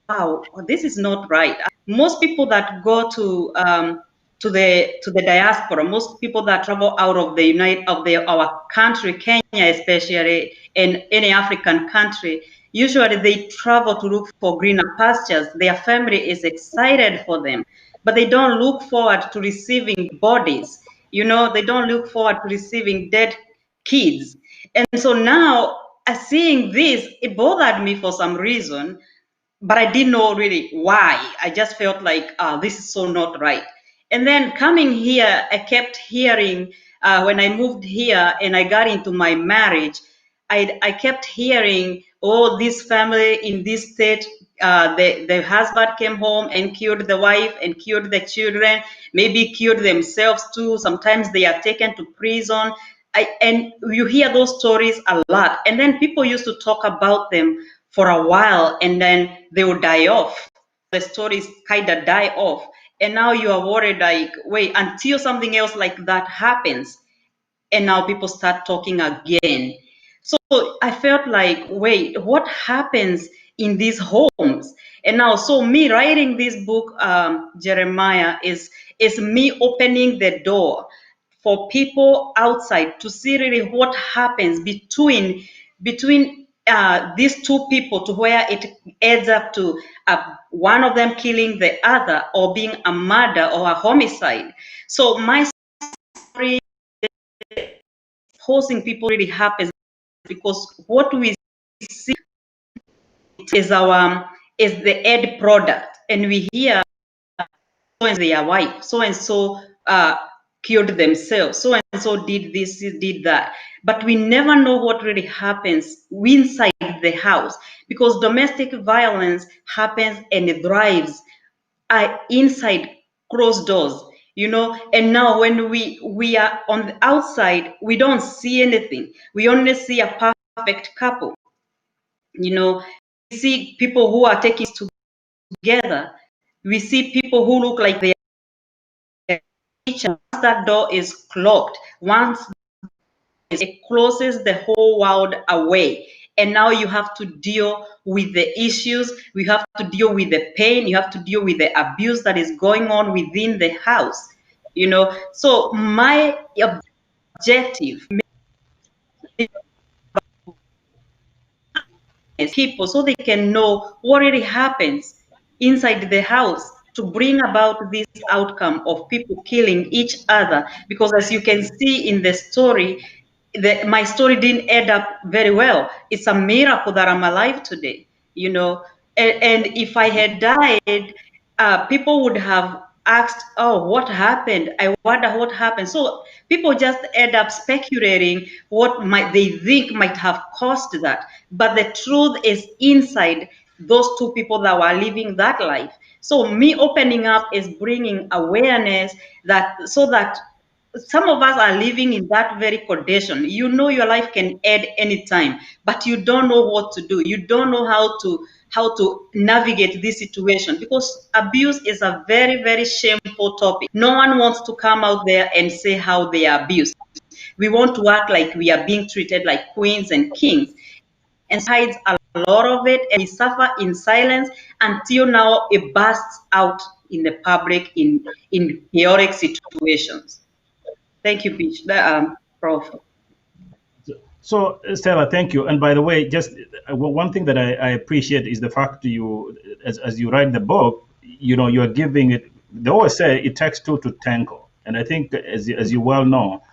wow, this is not right. Most people that go to the diaspora, most people that travel out of our country, Kenya especially, and any African country, usually they travel to look for greener pastures. Their family is excited for them, but they don't look forward to receiving bodies. They don't look forward to receiving dead kids. And so now, seeing this, it bothered me for some reason, but I didn't know really why. I just felt like, this is so not right. And then coming here, I kept hearing, when I moved here and I got into my marriage, I kept hearing, oh, this family in this state, the husband came home and killed the wife and killed the children, maybe killed themselves too. Sometimes they are taken to prison. And you hear those stories a lot. And then people used to talk about them for a while, and then they will die off. The stories kind of die off. And now you are worried, like, wait, until something else like that happens. And now people start talking again. So I felt like, wait, what happens in these homes? And now, so me writing this book, Jeremiah, is me opening the door for people outside to see really what happens between these two people, to where it adds up to one of them killing the other, or being a murder or a homicide. So my story causing people really happens because what we see is the end product, and we hear so and their wife, so and so killed themselves, so and so did this, did that, but we never know what really happens inside the house, because domestic violence happens and it thrives inside closed doors, you know. And now when we are on the outside, we don't see anything. We only see a perfect couple, you know. We see people who are taking together. We see people who look like they are each other. Once that door is clogged, once it closes the whole world away. And now you have to deal with the issues, we have to deal with the pain, you have to deal with the abuse that is going on within the house, you know. So my objective is people, so they can know what really happens inside the house, to bring about this outcome of people killing each other. Because as you can see in the story, my story didn't end up very well. It's a miracle that I'm alive today, you know. And if I had died, people would have asked, oh, what happened? I wonder what happened. So people just end up speculating what they think might have caused that. But the truth is inside those two people that were living that life. So me opening up is bringing awareness, that so that some of us are living in that very condition. You know your life can end anytime, but you don't know what to do. You don't know how to navigate this situation, because abuse is a very, very shameful topic. No one wants to come out there and say how they are abused. We want to act like we are being treated like queens and kings, and hides a lot of it, and we suffer in silence until now it bursts out in the public in chaotic situations. Thank you, Prof. So, Stella, thank you. And by the way, just one thing that I appreciate is the fact you, as you write the book, you know, you're giving it. They always say it takes two to tango, and I think, as you well know,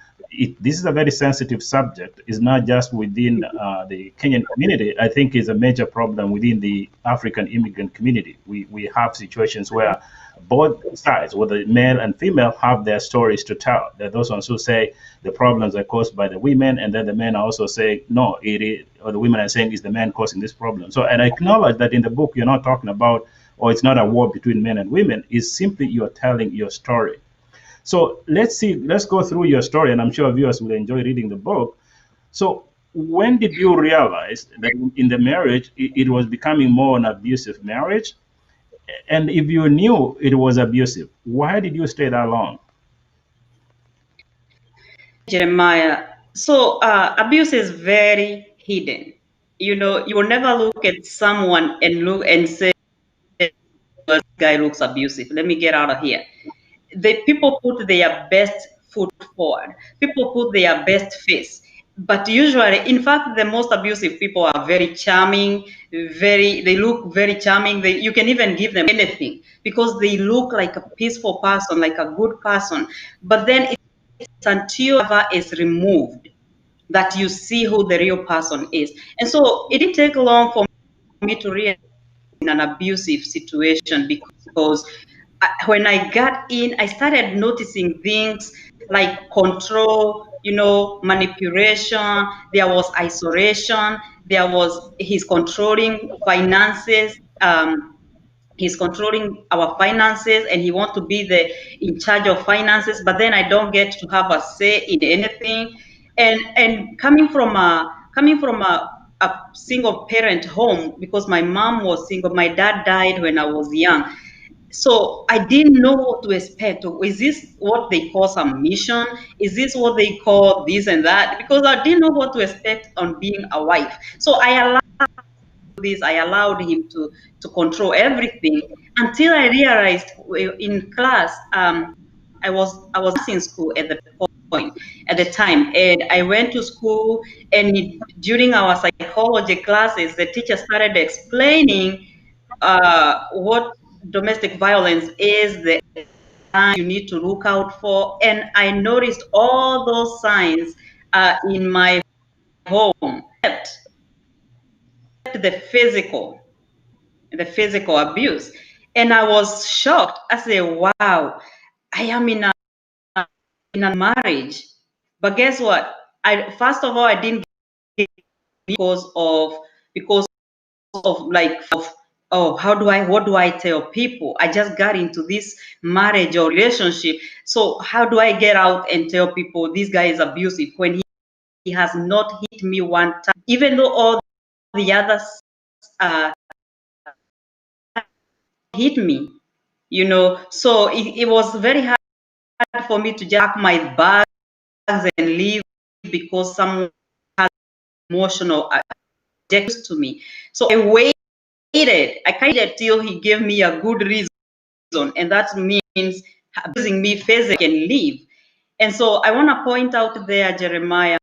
this is a very sensitive subject. It's not just within the Kenyan community. I think it's a major problem within the African immigrant community. We have situations where both sides, whether male and female, have their stories to tell. There are those ones who say the problems are caused by the women, and then the men are also saying, no, it is, or the women are saying it's the men causing this problem. So, and I acknowledge that in the book, you're not talking about, or it's not a war between men and women, it's simply you're telling your story. So let's go through your story, and I'm sure viewers will enjoy reading the book. So when did you realize that in the marriage, it was becoming more an abusive marriage? And if you knew it was abusive, why did you stay that long? Jeremiah. So abuse is very hidden. You know, you will never look at someone and say, this guy looks abusive. Let me get out of here. The people put their best foot forward. People put their best face. But usually, in fact, the most abusive people are very charming, they look very charming. You can even give them anything because they look like a peaceful person, like a good person. But then it's until cover is removed that you see who the real person is. And so it didn't take long for me to realize in an abusive situation, because when I got in, I started noticing things like control, you know, manipulation. There was isolation. There was his controlling finances. He's controlling our finances, and he wants to be in charge of finances. But then I don't get to have a say in anything. And coming from a single parent home, because my mom was single, my dad died when I was young. So I didn't know what to expect. Is this what they call submission? Is this what they call this and that? Because I didn't know what to expect on being a wife. So I allowed him to control everything until I realized in class, I was in school at the time, and I went to school, and during our psychology classes, the teacher started explaining what domestic violence is, the signs you need to look out for, and I noticed all those signs in my home, except the physical abuse. And I was shocked. I said, wow, I am in a marriage. But guess what? First of all, I didn't get because of like of oh, what do I tell people? I just got into this marriage or relationship. So how do I get out and tell people this guy is abusive when he has not hit me one time, even though all the others hit me, So it was very hard for me to just pack my bags and leave because someone has emotional objections to me. So I waited. I waited till he gave me a good reason, and that means abusing me physically and leave. And so I want to point out there, Jeremiah,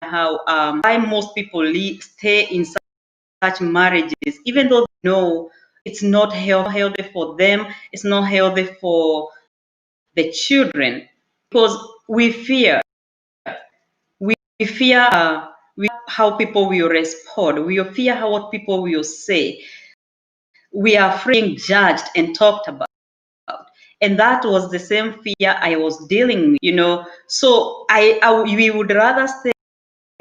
how why most people stay in such marriages, even though they know it's not healthy for them, it's not healthy for the children, because we fear how people will respond. We fear what people will say. We are afraid of being judged and talked about. And that was the same fear I was dealing with, So we would rather stay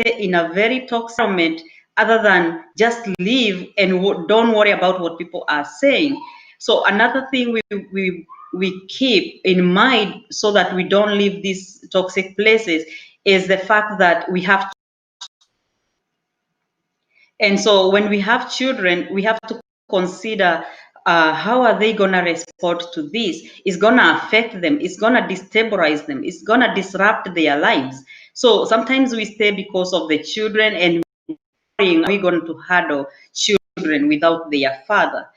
in a very toxic environment other than just leave and don't worry about what people are saying. So another thing we keep in mind so that we don't leave these toxic places is the fact that we have. And so when we have children, we have to consider how are they going to respond to this? It's going to affect them. It's going to destabilize them. It's going to disrupt their lives. So sometimes we stay because of the children, and we're going to handle children without their father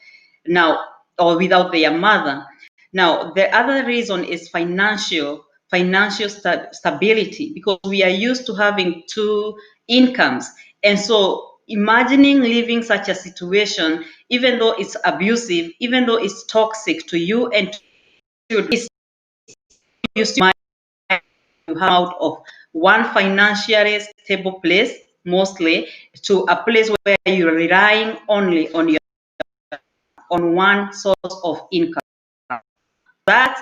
now, or without their mother. Now, the other reason is financial stability, because we are used to having two incomes. And so imagining living such a situation, even though it's abusive, even though it's toxic to you and to you, it's used to you out of one financially stable place, mostly, to a place where you're relying only on one source of income. That's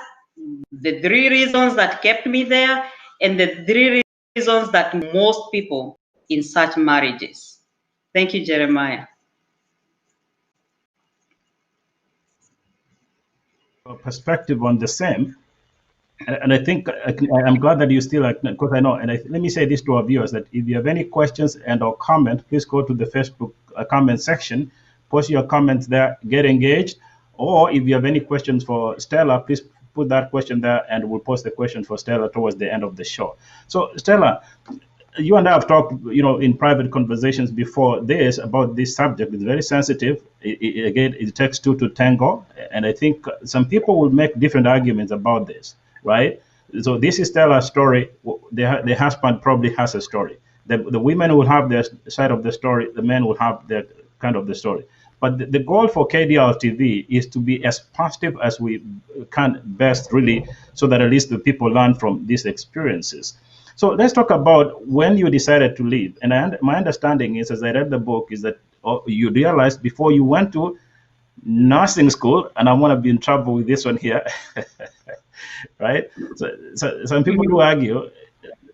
the three reasons that kept me there, and the three reasons that most people in such marriages. Thank you, Jeremiah. Perspective on the same. And I think I'm glad that you still, because I know, and let me say this to our viewers, that if you have any questions and or comment, please go to the Facebook comment section, post your comments there, get engaged. Or if you have any questions for Stella, please put that question there, and we'll post the question for Stella towards the end of the show. So Stella, you and I have talked, in private conversations before this about this subject. It's very sensitive. Again, it takes two to tango, and I think some people will make different arguments about this, right? So this is Stella's story. The husband probably has a story. The women will have their side of the story. The men will have their kind of the story. But the goal for KDRTV is to be as positive as we can best, really, so that at least the people learn from these experiences. So let's talk about when you decided to leave. And my understanding is, as I read the book, is that you realized before you went to nursing school, and I want to be in trouble with this one here, right? So some people do argue.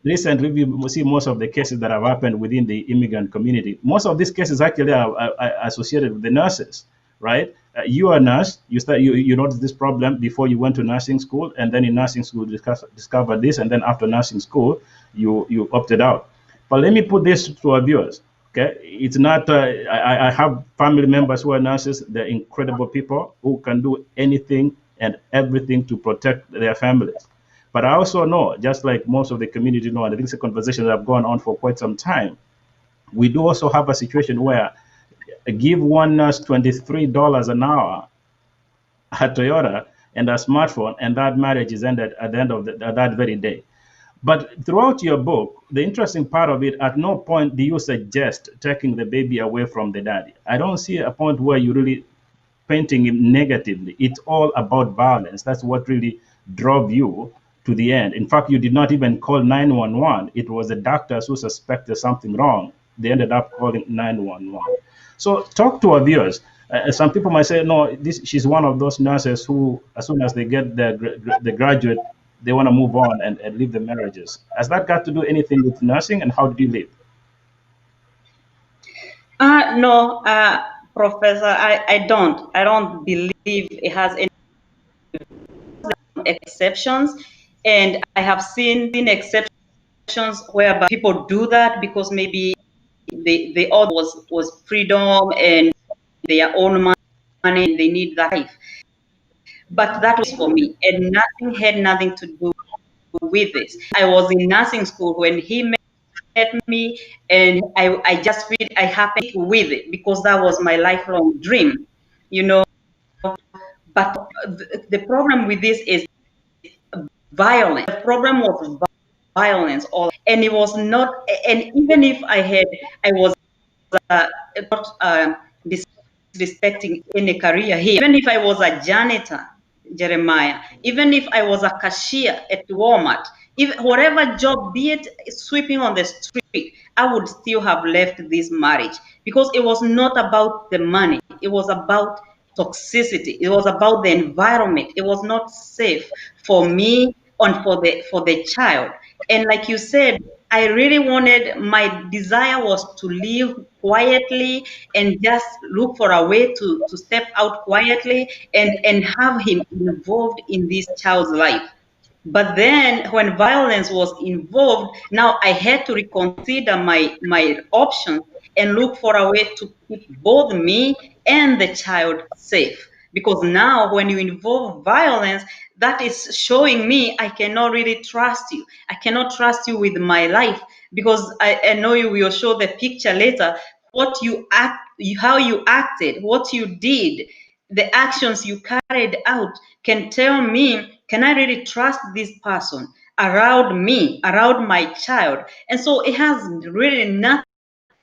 Recently, we see most of the cases that have happened within the immigrant community. Most of these cases actually are associated with the nurses, right? You are a nurse. You noticed this problem before you went to nursing school, and then in nursing school you discovered this, and then after nursing school you opted out. But let me put this to our viewers. Okay, it's not. I have family members who are nurses. They're incredible people who can do anything and everything to protect their families. But I also know, just like most of the community know, and I think it's a conversation that have gone on for quite some time, we do also have a situation where give one nurse $23 an hour at Toyota and a smartphone, and that marriage is ended at the end of that very day. But throughout your book, the interesting part of it, at no point do you suggest taking the baby away from the daddy. I don't see a point where you really painting him negatively. It's all about violence. That's what really drove you to the end. In fact, you did not even call 911. It was the doctors who suspected something wrong. They ended up calling 911. So talk to our viewers. Some people might say, no, she's one of those nurses who, as soon as they get the graduate, they want to move on and leave the marriages. Has that got to do anything with nursing, and how did you live? No, Professor, I don't believe it has any exceptions, and I have seen exceptions whereby people do that because maybe they all was freedom and their own money and they need that life. But that was for me, and nothing had nothing to do with this. I was in nursing school when he met me, and I just feel I happy with it because that was my lifelong dream, you know. But the problem with this is violence. The problem was violence, and it was not. And even if I was not disrespecting any career here. Even if I was a janitor, Jeremiah, even if I was a cashier at Walmart, if whatever job, be it sweeping on the street, I would still have left this marriage because it was not about the money. It was about toxicity. It was about the environment. It was not safe for me and for the child. And like you said, I really wanted, my desire was to live quietly and just look for a way to step out quietly and have him involved in this child's life. But then when violence was involved, now I had to reconsider my options and look for a way to keep both me and the child safe. Because now when you involve violence, that is showing me I cannot really trust you. I cannot trust you with my life because I know you will show the picture later, what you act, how you acted, what you did, the actions you carried out can tell me, can I really trust this person around me, around my child? And so it has really nothing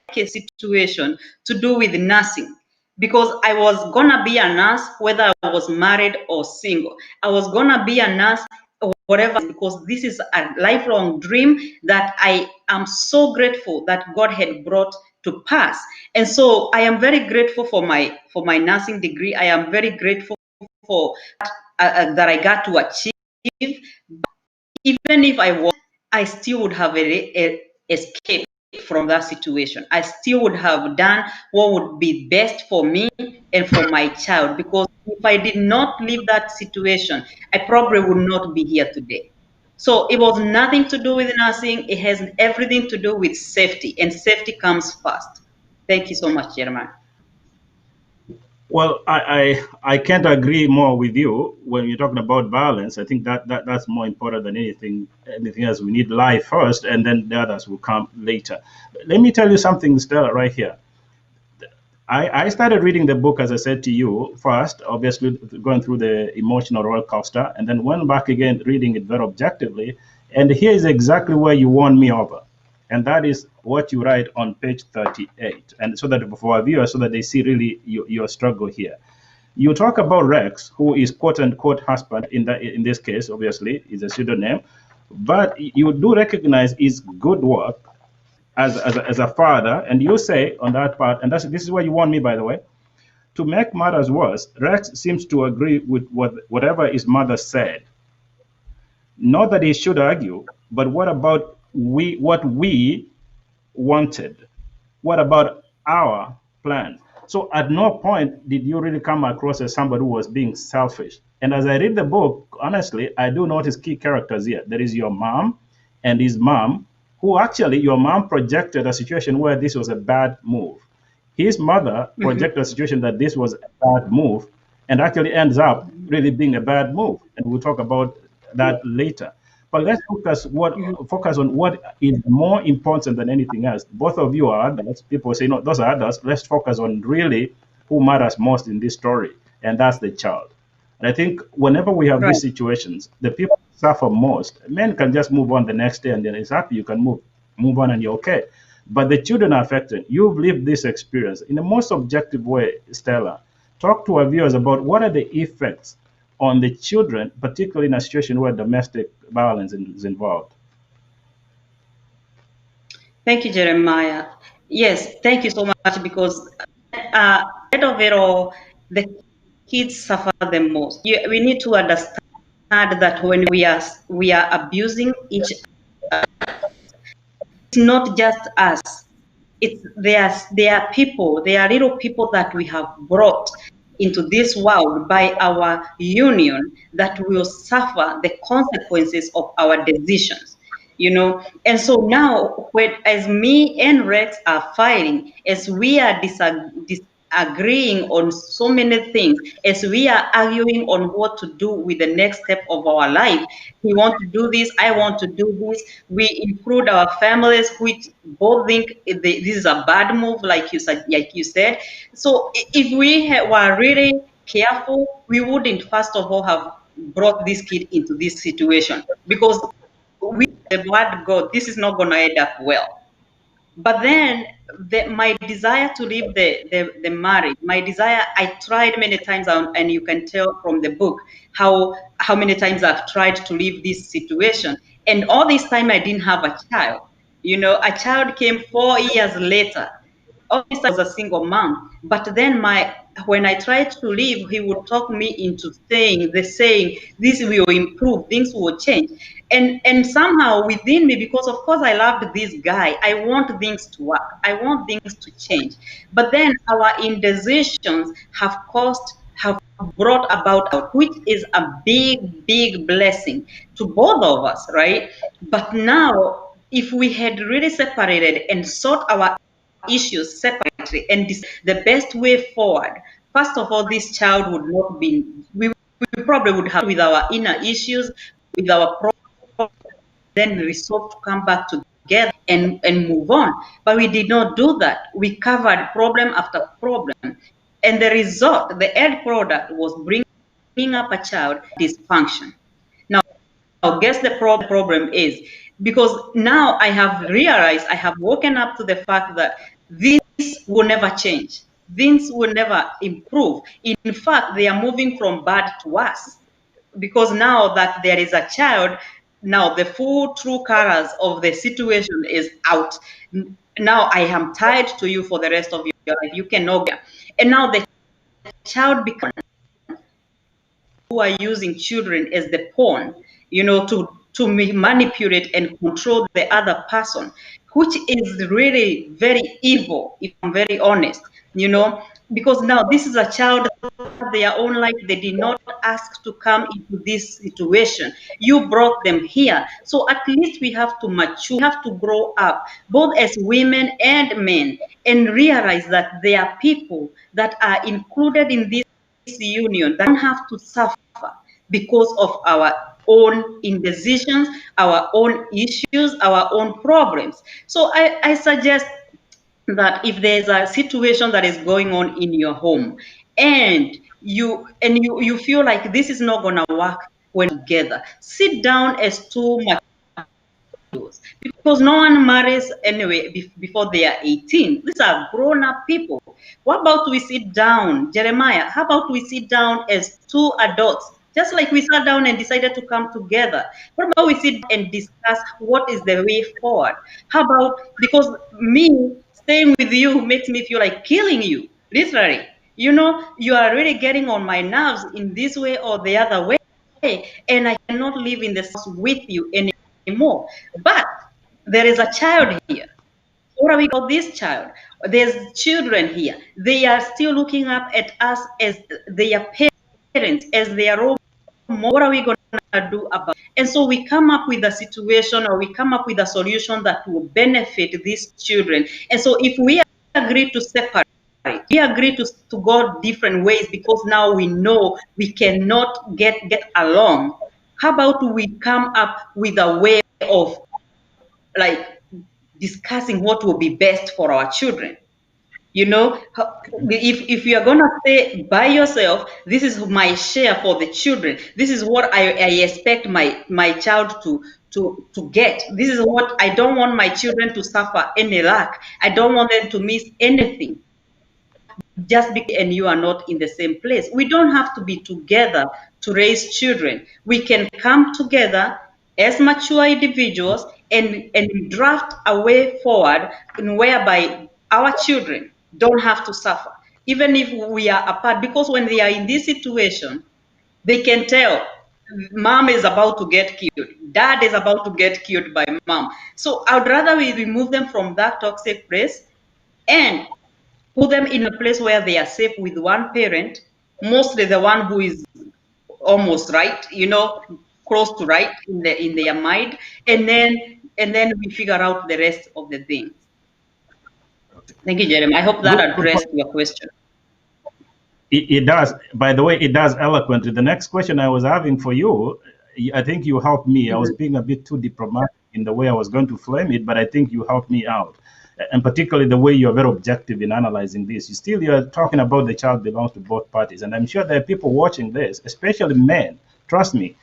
like a situation to do with nursing because I was gonna be a nurse whether I was married or single. I was gonna be a nurse or whatever because this is a lifelong dream that I am so grateful that God had brought to pass. And so I am very grateful for my nursing degree. I am very grateful for that I got to achieve. Even if I still would have escaped from that situation. I still would have done what would be best for me and for my child because if I did not leave that situation, I probably would not be here today. So it was nothing to do with nursing. It has everything to do with safety, and safety comes first. Thank you so much, Jeremiah. Well, I can't agree more with you when you're talking about violence. I think that's more important than anything else. We need life first, and then the others will come later. Let me tell you something, Stella, right here. I started reading the book, as I said to you, first, obviously going through the emotional roller coaster, and then went back again, reading it very objectively. And here is exactly where you won me over. And that is what you write on page 38. And so that for our viewers, so that they see really your struggle here. You talk about Rex, who is quote unquote husband in this case, obviously, is a pseudonym, but you do recognize his good work as a father, and you say on that part, and this is where you want me, by the way. To make matters worse, Rex seems to agree with whatever his mother said. Not that he should argue, but what about what we wanted? What about our plan? So at no point did you really come across as somebody who was being selfish. And as I read the book, honestly, I do notice key characters here. There is your mom and his mom, who actually, your mom projected a situation where this was a bad move. His mother projected a situation that this was a bad move and actually ends up really being a bad move. And we'll talk about that later. But let's focus on what is more important than anything else. Both of you are adults. People say, no, those are adults. Let's focus on really who matters most in this story, and that's the child. And I think whenever we have these situations, the people who suffer most, men can just move on the next day and then it's happy. You can move on and you're okay. But the children are affected. You've lived this experience in the most objective way, Stella. Talk to our viewers about what are the effects on the children, particularly in a situation where domestic violence is involved? Thank you, Jeremiah. Yes, thank you so much, because head of it all, the kids suffer the most. We need to understand that when we are abusing each other, it's not just us. They are people, they are little people that we have brought into this world by our union, that will suffer the consequences of our decisions. And so now, as me and Rex are fighting, as we are disagreeing on so many things, as we are arguing on what to do with the next step of our life, he wants to do this, I want to do this. We include our families, which both think this is a bad move, like you said. So if we were really careful, we wouldn't first of all have brought this kid into this situation, because we the word God, this is not going to end up well. But then my desire to leave the marriage, my desire, I tried many times, and you can tell from the book how many times I've tried to leave this situation. And all this time I didn't have a child. A child came 4 years later. Obviously, I was a single mom. But then when I tried to leave, he would talk me into saying, this will improve, things will change. And somehow within me, because of course I loved this guy, I want things to work. I want things to change. But then our indecisions have brought about, which is a big, big blessing to both of us, right? But now, if we had really separated and sought our issues separately, and the best way forward, first of all, this child would not be, we probably would have with our inner issues, with our problems, then resolve to come back together and move on. But we did not do that. We covered problem after problem. And the result, the end product, was bringing up a child dysfunction. Now, guess the problem is, because now I have realized, I have woken up to the fact that this will never change. Things will never improve. In fact, they are moving from bad to worse, because now that there is a child, now the full true colors of the situation is out. Now I am tied to you for the rest of your life. You cannot get. And now the child becomes, who are using children as the pawn, to manipulate and control the other person, which is really very evil, if I'm very honest, because now this is a child of their own life. They did not ask to come into this situation. You brought them here. So at least we have to mature, we have to grow up, both as women and men, and realize that there are people that are included in this union that don't have to suffer because of our own indecisions, our own issues, our own problems. So I suggest that if there's a situation that is going on in your home, and you feel like this is not going to work when together, sit down as two matures, because no one marries anyway before they are 18. These are grown-up people. What about we sit down, Jeremiah? How about we sit down as two adults, just like we sat down and decided to come together? What about we sit and discuss what is the way forward? How about, because me staying with you makes me feel like killing you, literally. You are really getting on my nerves in this way or the other way, and I cannot live in this house with you anymore. But there is a child here. What are we call this child? There's children here. They are still looking up at us as their parents, as their role model. What are we going to do about it? And so we come up with a situation, or we come up with a solution that will benefit these children. And so if we agree to separate, we agree to go different ways, because now we know we cannot get along. How about we come up with a way of, like, discussing what will be best for our children? If you are going to stay by yourself, this is my share for the children. This is what I expect my child to get. This is what I don't want my children to suffer any lack. I don't want them to miss anything. just because and you are not in the same place. We don't have to be together to raise children. We can come together as mature individuals and draft a way forward in whereby our children don't have to suffer, even if we are apart. Because when they are in this situation, they can tell mom is about to get killed, dad is about to get killed by mom. So I'd rather we remove them from that toxic place and put them in a place where they are safe with one parent, mostly the one who is almost right, close to right in their mind, and then we figure out the rest of the things. Thank you, Jeremy. I hope that Good addressed point. your question. It does. By the way, it does eloquently. The next question I was having for you, I think you helped me. I was being a bit too diplomatic in the way I was going to frame it, but I think you helped me out. And particularly the way you're very objective in analyzing this. You're talking about the child belongs to both parties. And I'm sure there are people watching this, especially men. Trust me,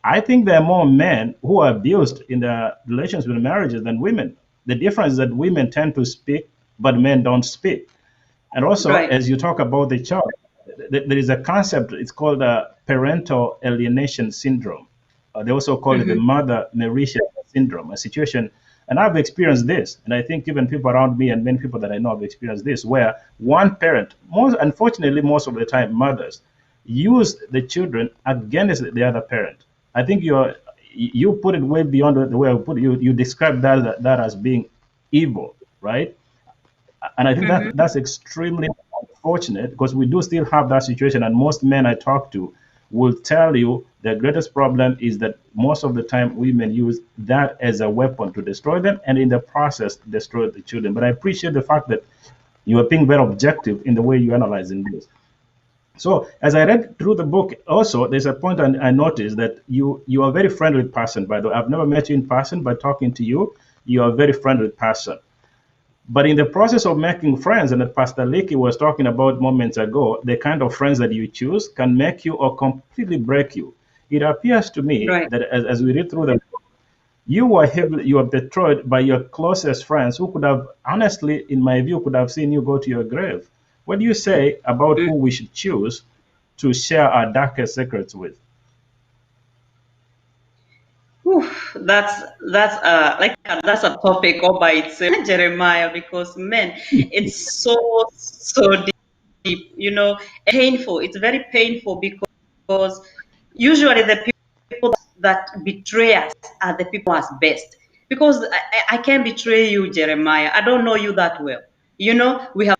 I think there are more men who are abused in their relations with marriages than women. The difference is that women tend to speak, but men don't speak. And also, Right. as you talk about the child, there is a concept, it's called parental alienation syndrome. They also call it the mother Narration syndrome, a situation. And I've experienced this, and I think even people around me and many people that I know have experienced this, where one parent, unfortunately, most of the time, mothers, use the children against the other parent. I think you put it way beyond the way I put it. You describe that as being evil, right? And I think that's extremely unfortunate because we do still have that situation. And most men I talk to will tell you the greatest problem is that most of the time women use that as a weapon to destroy them and in the process destroy the children. But I appreciate the fact that you are being very objective in the way you're analyzing this. So as I read through the book, also there's a point I noticed that you are a very friendly person. By the way, I've never met you in person, but talking to you, you are a very friendly person. But in the process of making friends, and that Pastor Leakey was talking about moments ago, the kind of friends that you choose can make you or completely break you. It appears to me Right. that as we read through them, you were betrayed by your closest friends who could have, honestly, in my view, could have seen you go to your grave. What do you say about who we should choose to share our darkest secrets with? Whew, that's a topic all by itself, Jeremiah, because man, it's so deep, painful. It's very painful because usually the people that betray us are the people as best. Because I can't betray you, Jeremiah. I don't know you that well. We have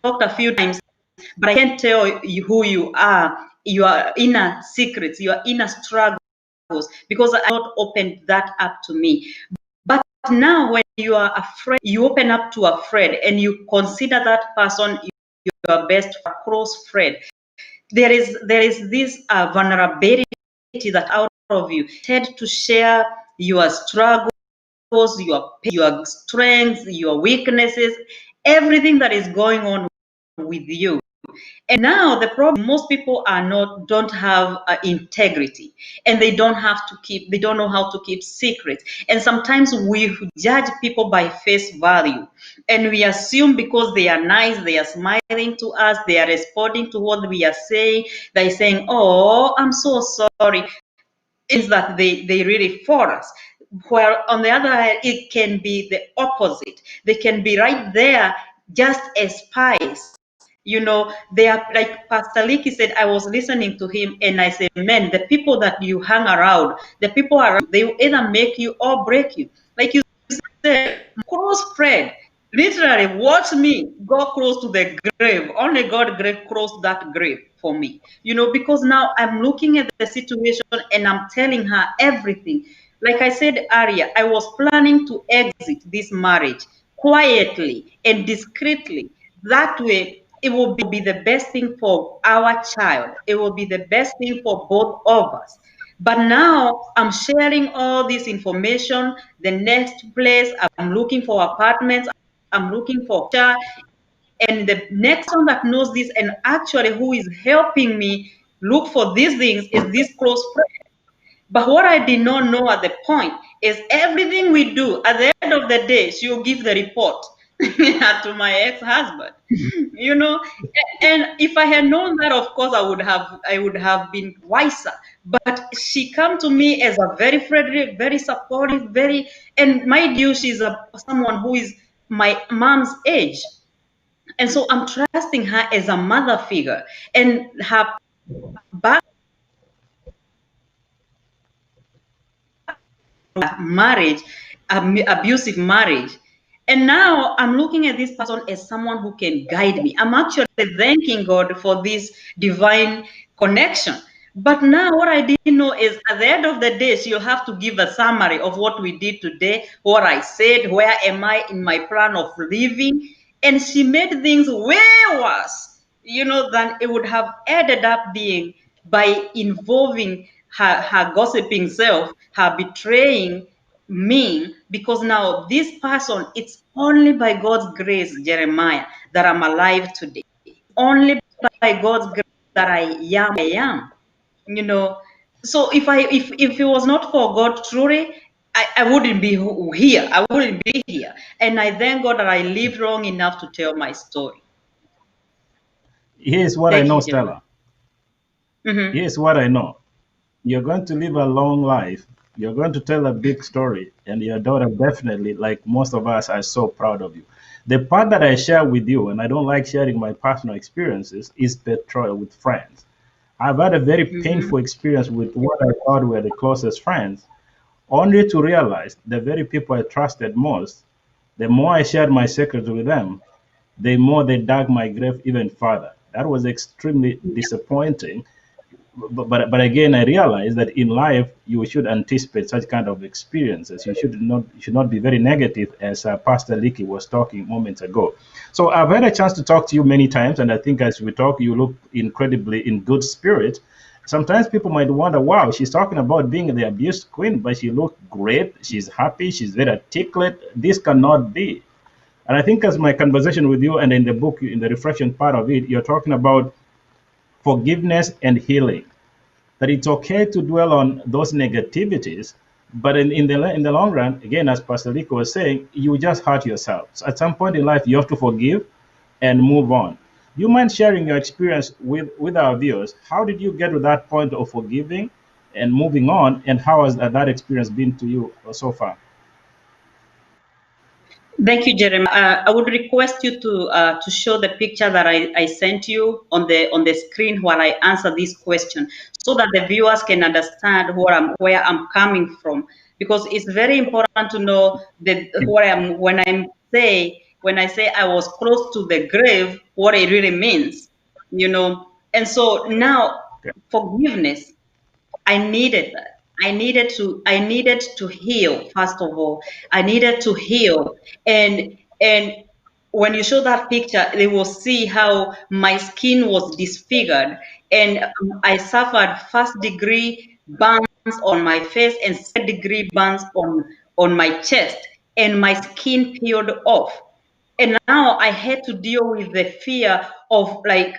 talked a few times, but I can't tell you who you are, your inner secrets, your inner struggles, because I not opened that up to me. But now when you are afraid, you open up to a friend and you consider that person your best close friend. There is this vulnerability that out of you tend to share your struggles, your strengths, your weaknesses, everything that is going on with you. And now the problem, most people don't have integrity, and they don't know how to keep secrets. And sometimes we judge people by face value, and we assume because they are nice, they are smiling to us, they are responding to what we are saying, they're saying, "Oh, I'm so sorry," is that they really for us. Where on the other hand, it can be the opposite. They can be right there just as spies. They are like Pastor Leakey said. I was listening to him and I said, man, the people that you hang around, the people around, they will either make you or break you. Like you said, close friend, literally watch me go close to the grave. Only God closed that grave for me. Because now I'm looking at the situation and I'm telling her everything. Like I said earlier, I was planning to exit this marriage quietly and discreetly. That way, it will be the best thing for our child. It will be the best thing for both of us. But now I'm sharing all this information. The next place, I'm looking for apartments, I'm looking for car, and the next one that knows this and actually who is helping me look for these things is this close friend. But what I did not know at the point is everything we do, at the end of the day, she will give the report. to my ex-husband, you know. And if I had known that, of course, I would have been wiser. But she come to me as a very friendly, very supportive, very, and mind you, she's someone who is my mom's age. And so I'm trusting her as a mother figure, and her back marriage, abusive marriage. And now I'm looking at this person as someone who can guide me. I'm actually thanking God for this divine connection. But now what I didn't know is at the end of the day, she'll have to give a summary of what we did today, what I said, where am I in my plan of living. And she made things way worse, than it would have ended up being by involving her gossiping self, her betraying me, because now this person, it's only by God's grace, Jeremiah, that I'm alive today. Only by God's grace that I am, So if it was not for God, truly, I wouldn't be here. I wouldn't be here. And I thank God that I lived long enough to tell my story. Here's what I Thank know, you, Jeremiah. Stella. Here's what I know. You're going to live a long life. You're going to tell a big story, and your daughter definitely, like most of us, are so proud of you. The part that I share with you, and I don't like sharing my personal experiences, is betrayal with friends. I've had a very painful experience with what I thought were the closest friends, only to realize the very people I trusted most, the more I shared my secrets with them, the more they dug my grave even further. That was extremely disappointing, but again, I realized that in life you should anticipate such kind of experiences. You should not be very negative, as Pastor Leakey was talking moments ago. So I've had a chance to talk to you many times, and I think as we talk, you look incredibly in good spirit. Sometimes people might wonder, wow, she's talking about being the abused queen, but she looked great. She's happy. She's very articulate. This cannot be. And I think as my conversation with you and in the book, in the reflection part of it, you're talking about forgiveness and healing, that it's okay to dwell on those negativities, but in the long run, again, as Pastor Lico was saying, you just hurt yourself. So at some point in life, you have to forgive and move on. Do you mind sharing your experience with our viewers? How did you get to that point of forgiving and moving on, and how has that experience been to you so far? Thank you, Jeremy. I would request you to show the picture that I sent you on the screen while I answer this question, so that the viewers can understand where I'm coming from. Because it's very important to know that when I say I was close to the grave, what it really means, And so now, Okay. forgiveness. I needed that. I needed to heal, first of all. I needed to heal. And when you show that picture, they will see how my skin was disfigured, and I suffered first degree burns on my face and second degree burns on my chest, and my skin peeled off. And now I had to deal with the fear of, like,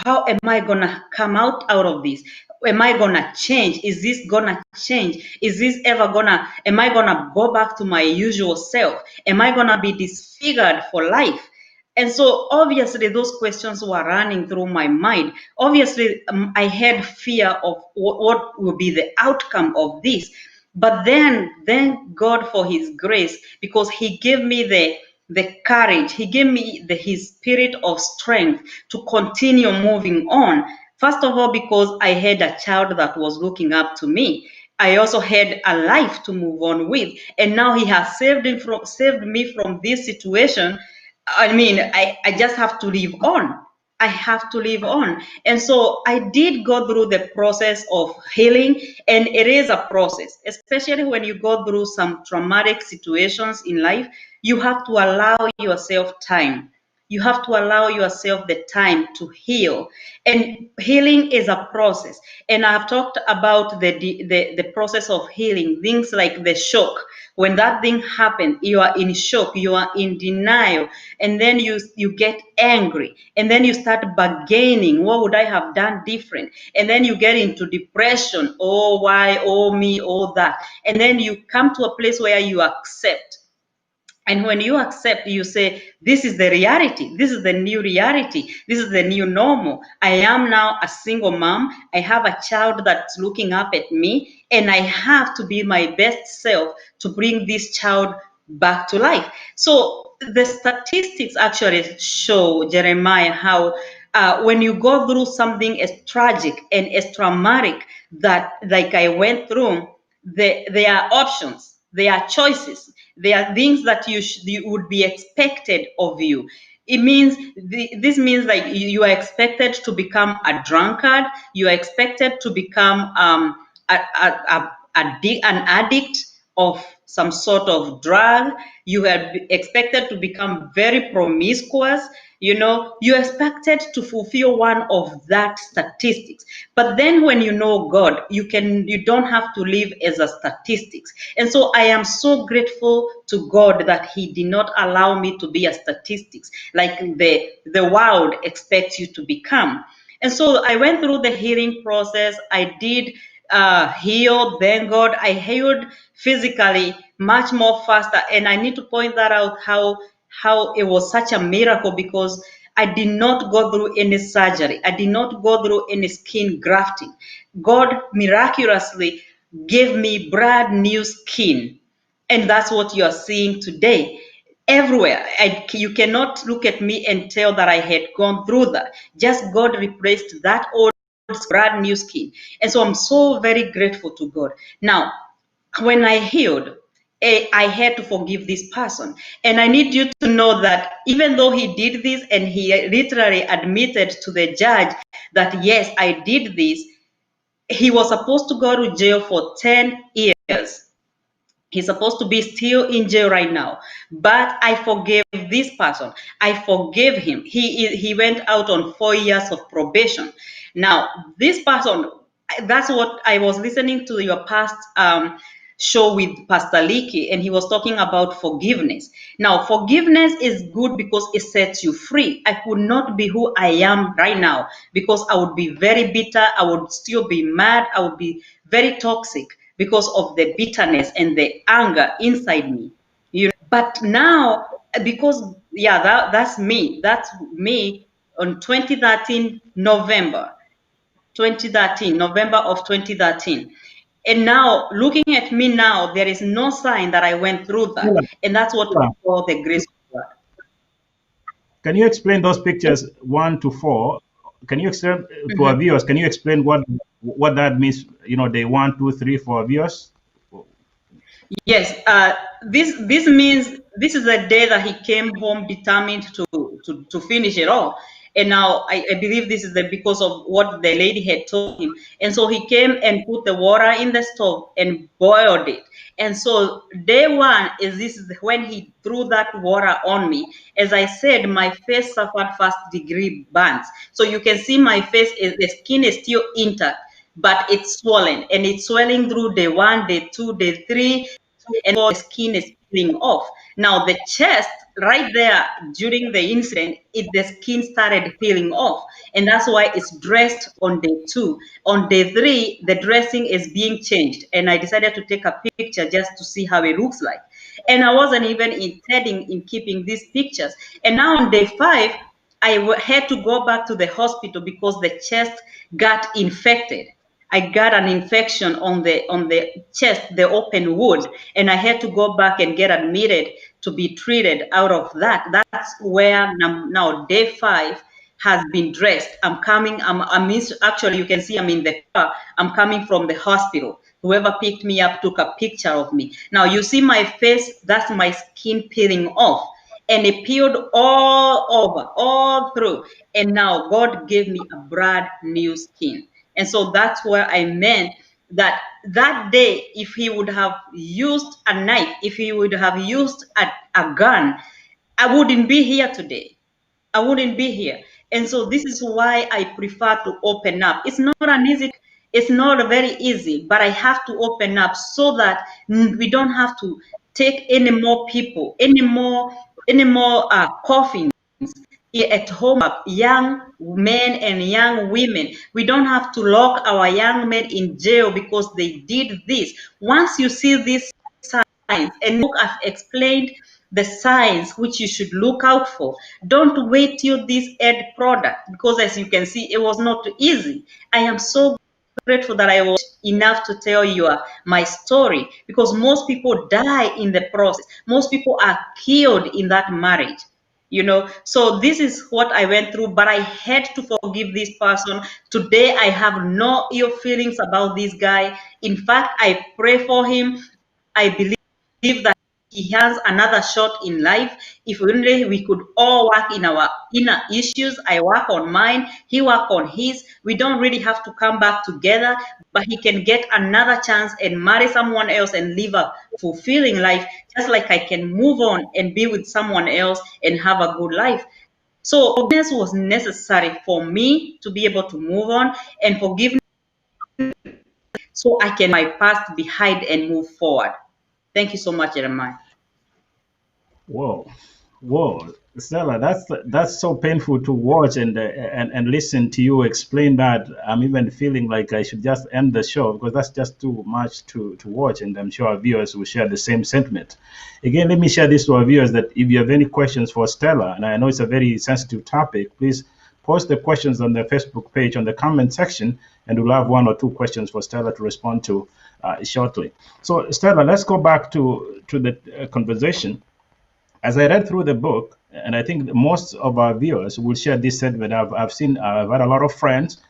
how am I gonna come out of this? Am I gonna change? Is this gonna change? Is this ever am I gonna go back to my usual self? Am I gonna be disfigured for life? And so obviously those questions were running through my mind. Obviously, I had fear of what will be the outcome of this. But then thank God for his grace, because he gave me the courage. He gave me his spirit of strength to continue moving on. First of all, because I had a child that was looking up to me. I also had a life to move on with. And now he has saved me from this situation. I mean, I just have to live on. I have to live on. And so I did go through the process of healing, and it is a process, especially when you go through some traumatic situations in life. You have to allow yourself time. You have to allow yourself the time to heal. And healing is a process. And I've talked about the process of healing, things like the shock. When that thing happened, you are in shock, you are in denial, and then you get angry, and then you start bargaining. What would I have done different? And then you get into depression. Oh, why? Oh, me, oh, that. And then you come to a place where you accept. And when you accept, you say, this is the reality. This is the new reality. This is the new normal. I am now a single mom. I have a child that's looking up at me, and I have to be my best self to bring this child back to life. So the statistics actually show, Jeremiah, how when you go through something as tragic and as traumatic that like I went through, there are options, there are choices, there are things that you would be expected of you. It means this means like you are expected to become a drunkard, you are expected to become an addict of some sort of drug, you are expected to become very promiscuous, you're expected to fulfill one of that statistics. But then when you know God, you don't have to live as a statistics. And so I am so grateful to God that he did not allow me to be a statistics like the world expects you to become. And so I went through the healing process. I did heal. Thank God, I healed physically much more faster. And I need to point that out, how it was such a miracle, because I did not go through any surgery. I did not go through any skin grafting. God miraculously gave me brand new skin. And that's what you are seeing today. Everywhere. You cannot look at me and tell that I had gone through that. Just God replaced that old brand new skin. And so I'm so very grateful to God. Now, when I healed, I had to forgive this person. And I need you to know that even though he did this and he literally admitted to the judge that, yes, I did this, he was supposed to go to jail for 10 years. He's supposed to be still in jail right now. But I forgave this person. I forgave him. He went out on 4 years of probation. Now, this person, that's what I was listening to your past show with Pastor Leakey, and he was talking about forgiveness. Now, forgiveness is good because it sets you free. I could not be who I am right now because I would be very bitter. I would still be mad. I would be very toxic because of the bitterness and the anger inside me. But now, because that's me. That's me on 2013 November. 2013, November of 2013. And now, looking at me now, there is no sign that I went through that. And that's what we call the grace of God. Can you explain those pictures 1 to 4? Can you explain to our viewers? Can you explain what that means? Day 1, 2, 3 for our viewers. Yes, this means this is a day that he came home determined to finish it all. And now I believe this is because of what the lady had told him. And so he came and put the water in the stove and boiled it. And so day 1 is when he threw that water on me. As I said, my face suffered first-degree burns. So you can see my face, the skin is still intact, but it's swollen. And it's swelling through day 1, day 2, day 3, and the skin is peeling off. Now the chest, right there during the incident, the skin started peeling off, and that's why it's dressed on day 2. On day 3, the dressing is being changed, and I decided to take a picture just to see how it looks like. And I wasn't even intending in keeping these pictures. And now on day 5, I had to go back to the hospital because the chest got infected. I got an infection on the chest, the open wound, and I had to go back and get admitted to be treated out of that. That's where now day 5 has been dressed. Actually, you can see I'm in the car. I'm coming from the hospital. Whoever picked me up took a picture of me. Now you see my face, that's my skin peeling off. And it peeled all over, all through. And now God gave me a brand new skin. And so that's where I meant that day, if he would have used a knife, if he would have used a gun, I wouldn't be here today. I wouldn't be here. And so this is why I prefer to open up. It's not very easy, but I have to open up so that we don't have to take any more people, any more coffins at home, young men and young women. We don't have to lock our young men in jail because they did this. Once you see these signs, and look, I've explained the signs which you should look out for. Don't wait till this end product, because as you can see, it was not easy. I am so grateful that I was enough to tell you my story, because most people die in the process. Most people are killed in that marriage. So this is what I went through, but I had to forgive this person. Today I have no ill feelings about this guy. In fact, I pray for him. I believe that he has another shot in life. If only we could all work in our inner issues. I work on mine, he work on his. We don't really have to come back together, but he can get another chance and marry someone else and live a fulfilling life, just like I can move on and be with someone else and have a good life. So forgiveness was necessary for me to be able to move on, and forgiveness so I can my past behind and move forward. Thank you so much, Jeremiah. Whoa, whoa, Stella, that's so painful to watch and listen to you explain that. I'm even feeling like I should just end the show, because that's just too much to watch, and I'm sure our viewers will share the same sentiment. Again, let me share this to our viewers, that if you have any questions for Stella, and I know it's a very sensitive topic, please post the questions on the Facebook page on the comment section, and we'll have 1 or 2 questions for Stella to respond to shortly. So Stella, let's go back to the conversation. As I read through the book, and I think most of our viewers will share this sentiment. I've had a lot of friends.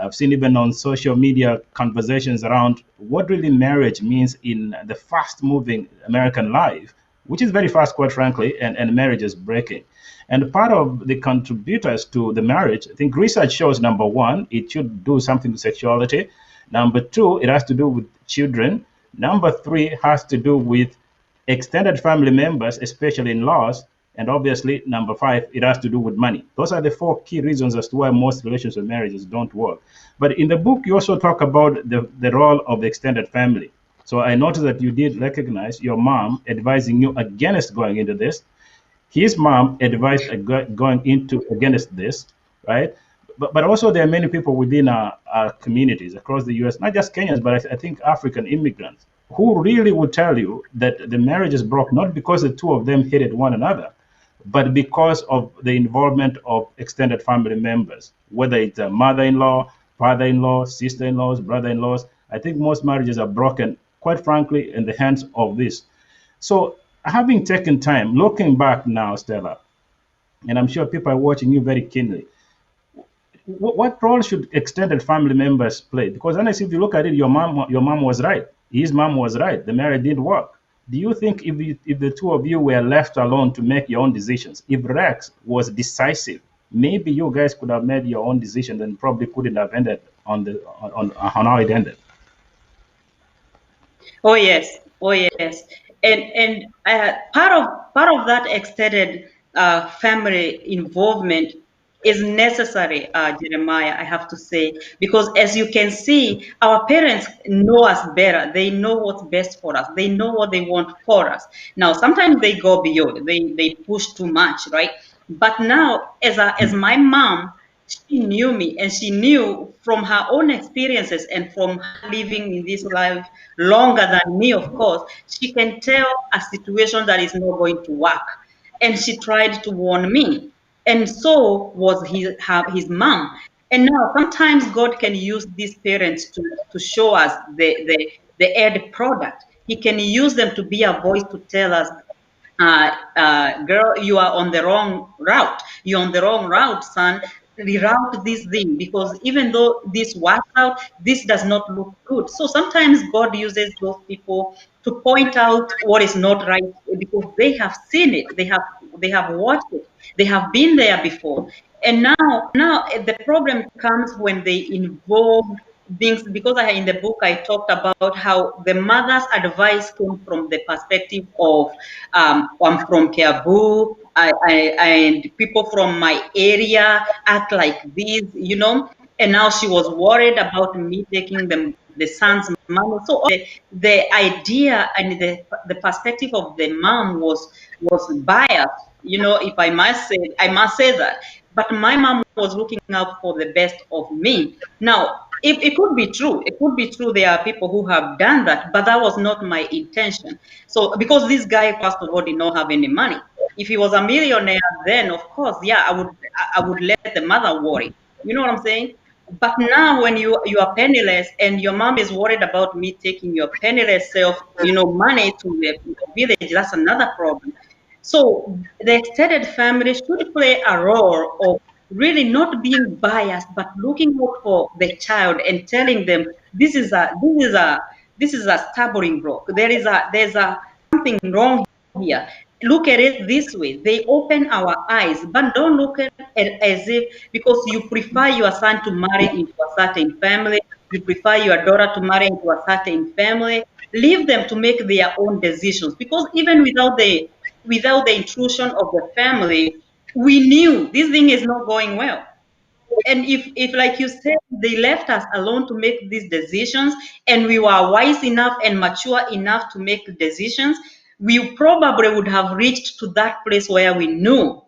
I've seen even on social media conversations around what really marriage means in the fast-moving American life, which is very fast, quite frankly, and marriage is breaking. And part of the contributors to the marriage, I think research shows, number 1, it should do something with sexuality. Number 2, it has to do with children. Number 3 has to do with extended family members, especially in-laws, and obviously, number 5, it has to do with money. Those are the 4 key reasons as to why most relationship marriages don't work. But in the book, you also talk about the role of the extended family. So I noticed that you did recognize your mom advising you against going into this. His mom advised going into against this, right? But also there are many people within our communities across the U.S., not just Kenyans, but I think African immigrants, who really would tell you that the marriage is broke not because the two of them hated one another, but because of the involvement of extended family members, whether it's a mother-in-law, father-in-law, sister-in-laws, brother-in-laws. I think most marriages are broken, quite frankly, in the hands of this. So having taken time, looking back now, Stella, and I'm sure people are watching you very keenly, what role should extended family members play? Because honestly, if you look at it, your mom was right. His mom was right. The marriage didn't work. Do you think if the two of you were left alone to make your own decisions, if Rex was decisive, maybe you guys could have made your own decision and probably couldn't have ended on how it ended? Oh yes, oh yes, and part of that extended family involvement is necessary, Jeremiah. I have to say, because as you can see, our parents know us better. They know what's best for us. They know what they want for us. Now, sometimes they go beyond. They push too much, right? But now, as my mom, she knew me, and she knew from her own experiences and from her living in this life longer than me, of course, she can tell a situation that is not going to work. And she tried to warn me. And so was his mom. And now sometimes God can use these parents to show us the end product. He can use them to be a voice to tell us, girl, you are on the wrong route. You're on the wrong route, son. Reroute this thing, because even though this works out, this does not look good. So sometimes God uses those people to point out what is not right, because they have seen it, they have watched it, they have been there before. And now the problem comes when they involve things, because in the book I talked about how the mother's advice came from the perspective of I'm from Kiabu, and people from my area act like this, and now she was worried about me taking the son's money. So the idea and the perspective of the mom was biased, if I must say that. But my mom was looking out for the best of me. Now, it could be true. It could be true. There are people who have done that, but that was not my intention. So because this guy, first of all, did not have any money. If he was a millionaire, then of course, yeah, I would let the mother worry. You know what I'm saying? But now, when you are penniless and your mom is worried about me taking your penniless self, money to the village, that's another problem. So the extended family should play a role of really not being biased, but looking out for the child and telling them this is a stumbling block. There's a something wrong here. Look at it this way. They open our eyes, but don't look at it as if because you prefer your son to marry into a certain family, you prefer your daughter to marry into a certain family. Leave them to make their own decisions. Because even without the intrusion of the family, we knew this thing is not going well. And if like you said, they left us alone to make these decisions, and we were wise enough and mature enough to make decisions, we probably would have reached to that place where we knew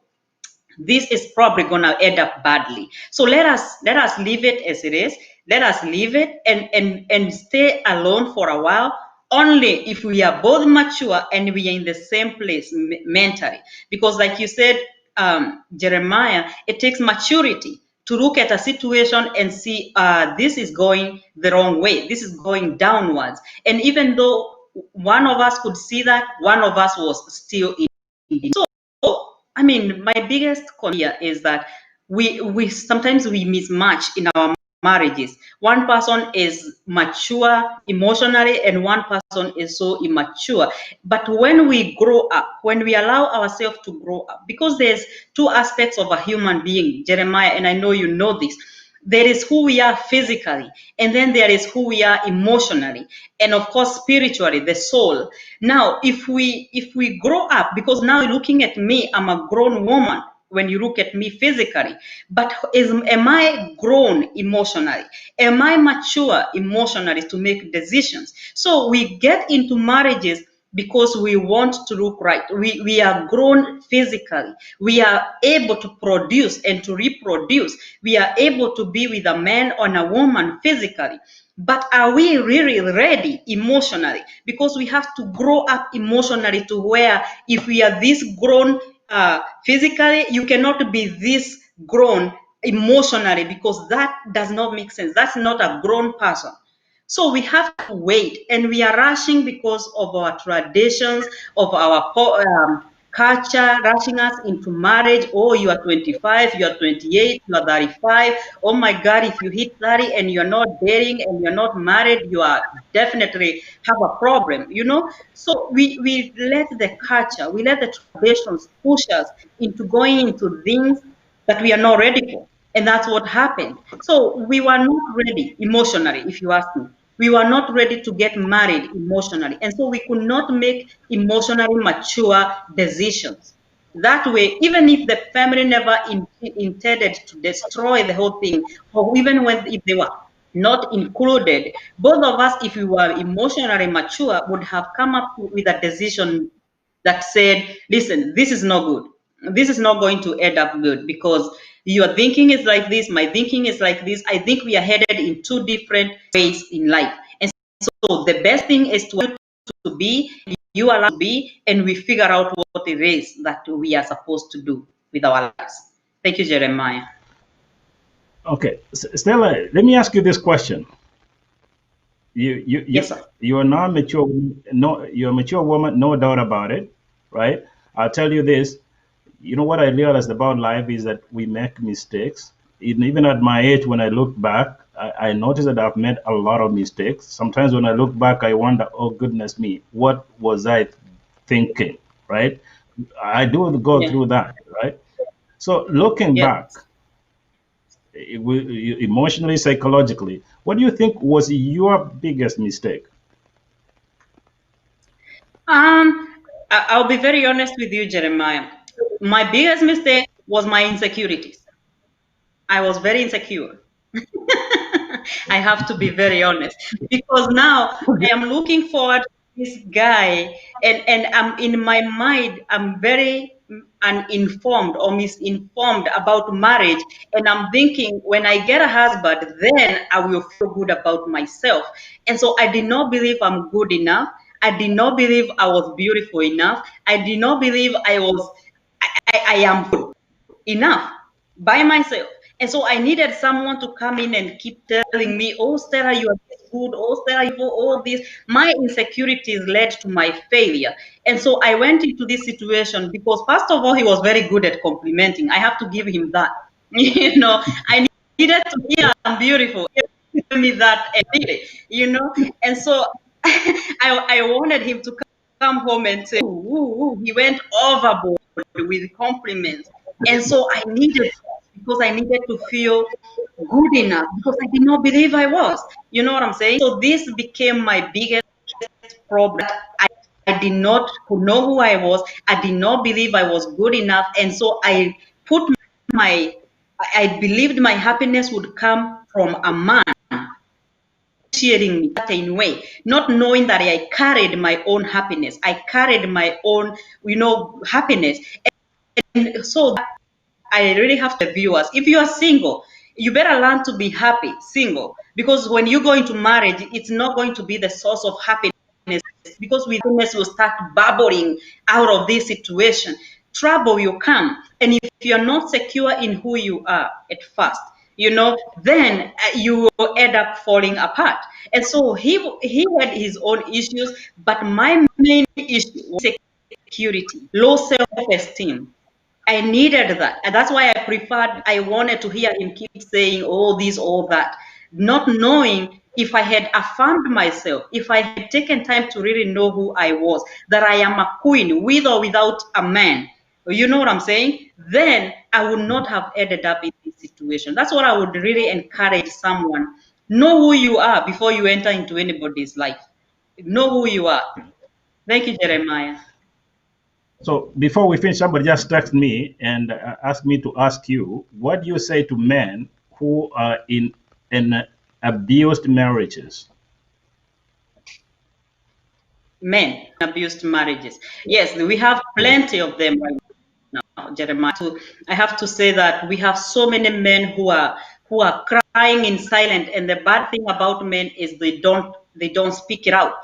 this is probably going to end up badly. So let us leave it as it is. Let us leave it and stay alone for a while, only if we are both mature and we are in the same place mentally. Because like you said, Jeremiah, it takes maturity to look at a situation and see this is going the wrong way, this is going downwards. And even though one of us could see that, one of us was still in it. So I mean, my biggest concern here is that we sometimes we mismatch in our marriages. One person is mature emotionally and one person is so immature. But when we grow up, when we allow ourselves to grow up, because there's two aspects of a human being, Jeremiah, and I know you know this. There is who we are physically, and then there is who we are emotionally, and of course spiritually, the soul. Now if we grow up, because now looking at me, I'm a grown woman when you look at me physically, but am I grown emotionally? Am I mature emotionally to make decisions? So we get into marriages because we want to look right. We are grown physically. We are able to produce and to reproduce. We are able to be with a man or a woman physically. But are we really ready emotionally? Because we have to grow up emotionally to where if we are this grown physically, you cannot be this grown emotionally, because that does not make sense. That's not a grown person. So we have to wait, and we are rushing because of our traditions, of our culture, rushing us into marriage. Oh, you are 25, you are 28, you are 35. Oh my God, if you hit 30 and you're not dating and you're not married, you are definitely have a problem. So we let the culture, we let the traditions push us into going into things that we are not ready for. And that's what happened. So we were not ready emotionally, if you ask me. We were not ready to get married emotionally. And so we could not make emotionally mature decisions. That way, even if the family never intended to destroy the whole thing, or even if they were not included, both of us, if we were emotionally mature, would have come up with a decision that said, listen, this is not good. This is not going to end up good, because your thinking is like this, my thinking is like this. I think we are headed in two different ways in life. And so the best thing is to be, you allow to be, and we figure out what it is that we are supposed to do with our lives. Thank you, Jeremiah. Okay, Stella, let me ask you this question. Yes, sir. You're not mature. No, you're a mature woman, no doubt about it, right? I'll tell you this. You know what I realized about life is that we make mistakes. Even at my age, when I look back, I notice that I've made a lot of mistakes. Sometimes when I look back, I wonder, oh goodness me, what was I thinking, right? I do go Yeah. through that, right? So looking back, Yes. emotionally, psychologically, what do you think was your biggest mistake? I'll be very honest with you, Jeremiah. My biggest mistake was my insecurities. I was very insecure. I have to be very honest, because now I am looking forward to this guy, and I'm in my mind, I'm very uninformed or misinformed about marriage, and I'm thinking when I get a husband, then I will feel good about myself. And so I did not believe I'm good enough. I did not believe I was beautiful enough. I did not believe I am good enough by myself. And so I needed someone to come in and keep telling me, oh, Stella, you are this good. Oh, Stella, you do all this. My insecurities led to my failure. And so I went into this situation because, first of all, he was very good at complimenting. I have to give him that. I needed to hear I'm beautiful. Give me that every day. And so I wanted him to come home and say, ooh, ooh, ooh. He went overboard with compliments. And so I needed, because I needed to feel good enough, because I did not believe I was. You know what I'm saying? So this became my biggest problem. I did not know who I was. I did not believe I was good enough. And so I believed my happiness would come from a man appreciating me in a way, not knowing that I carried my own happiness. I carried my own, happiness. And so I really have to viewers. If you are single, you better learn to be happy single, because when you go into marriage, it's not going to be the source of happiness, because happiness will start bubbling out of this situation. Trouble will come, and if you're not secure in who you are at first, then you will end up falling apart. And so he had his own issues, but my main issue was security, low self-esteem. I needed that. And that's why I wanted to hear him keep saying all this, all that, not knowing if I had affirmed myself, if I had taken time to really know who I was, that I am a queen with or without a man. You know what I'm saying? Then I would not have ended up in this situation. That's what I would really encourage someone. Know who you are before you enter into anybody's life. Know who you are. Thank you, Jeremiah. So before we finish, somebody just texted me and asked me to ask you, what do you say to men who are in abused marriages? Men in abused marriages. Yes, we have plenty of them right now, Jeremiah. I have to say that we have so many men who are crying in silence, and the bad thing about men is they don't speak it out.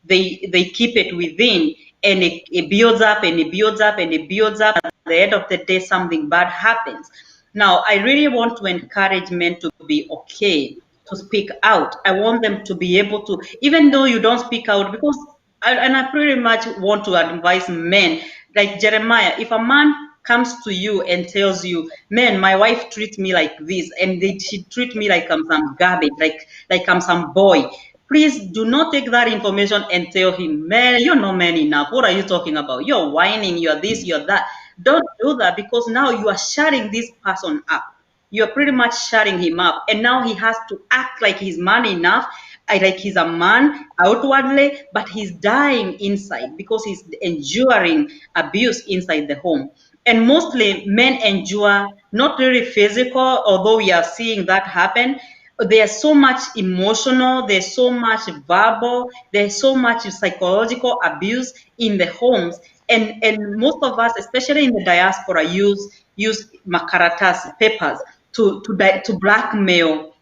They keep it within, and it builds up and it builds up and it builds up. At the end of the day, something bad happens. Now, I really want to encourage men to be okay to speak out. I want them to be able to, even though you don't speak out, because I pretty much want to advise men like Jeremiah. If a man comes to you and tells you, man, my wife treats me like this, and she treats me like I'm some garbage, like I'm some boy. Please do not take that information and tell him, man, you're not man enough. What are you talking about? You're whining, you're this, you're that. Don't do that, because now you are shutting this person up. You're pretty much shutting him up. And now he has to act like he's man enough, like he's a man outwardly, but he's dying inside because he's enduring abuse inside the home. And mostly men endure not really physical, although we are seeing that happen. There's so much emotional, there's so much verbal, there's so much psychological abuse in the homes. And most of us, especially in the diaspora, use makaratas, papers, to blackmail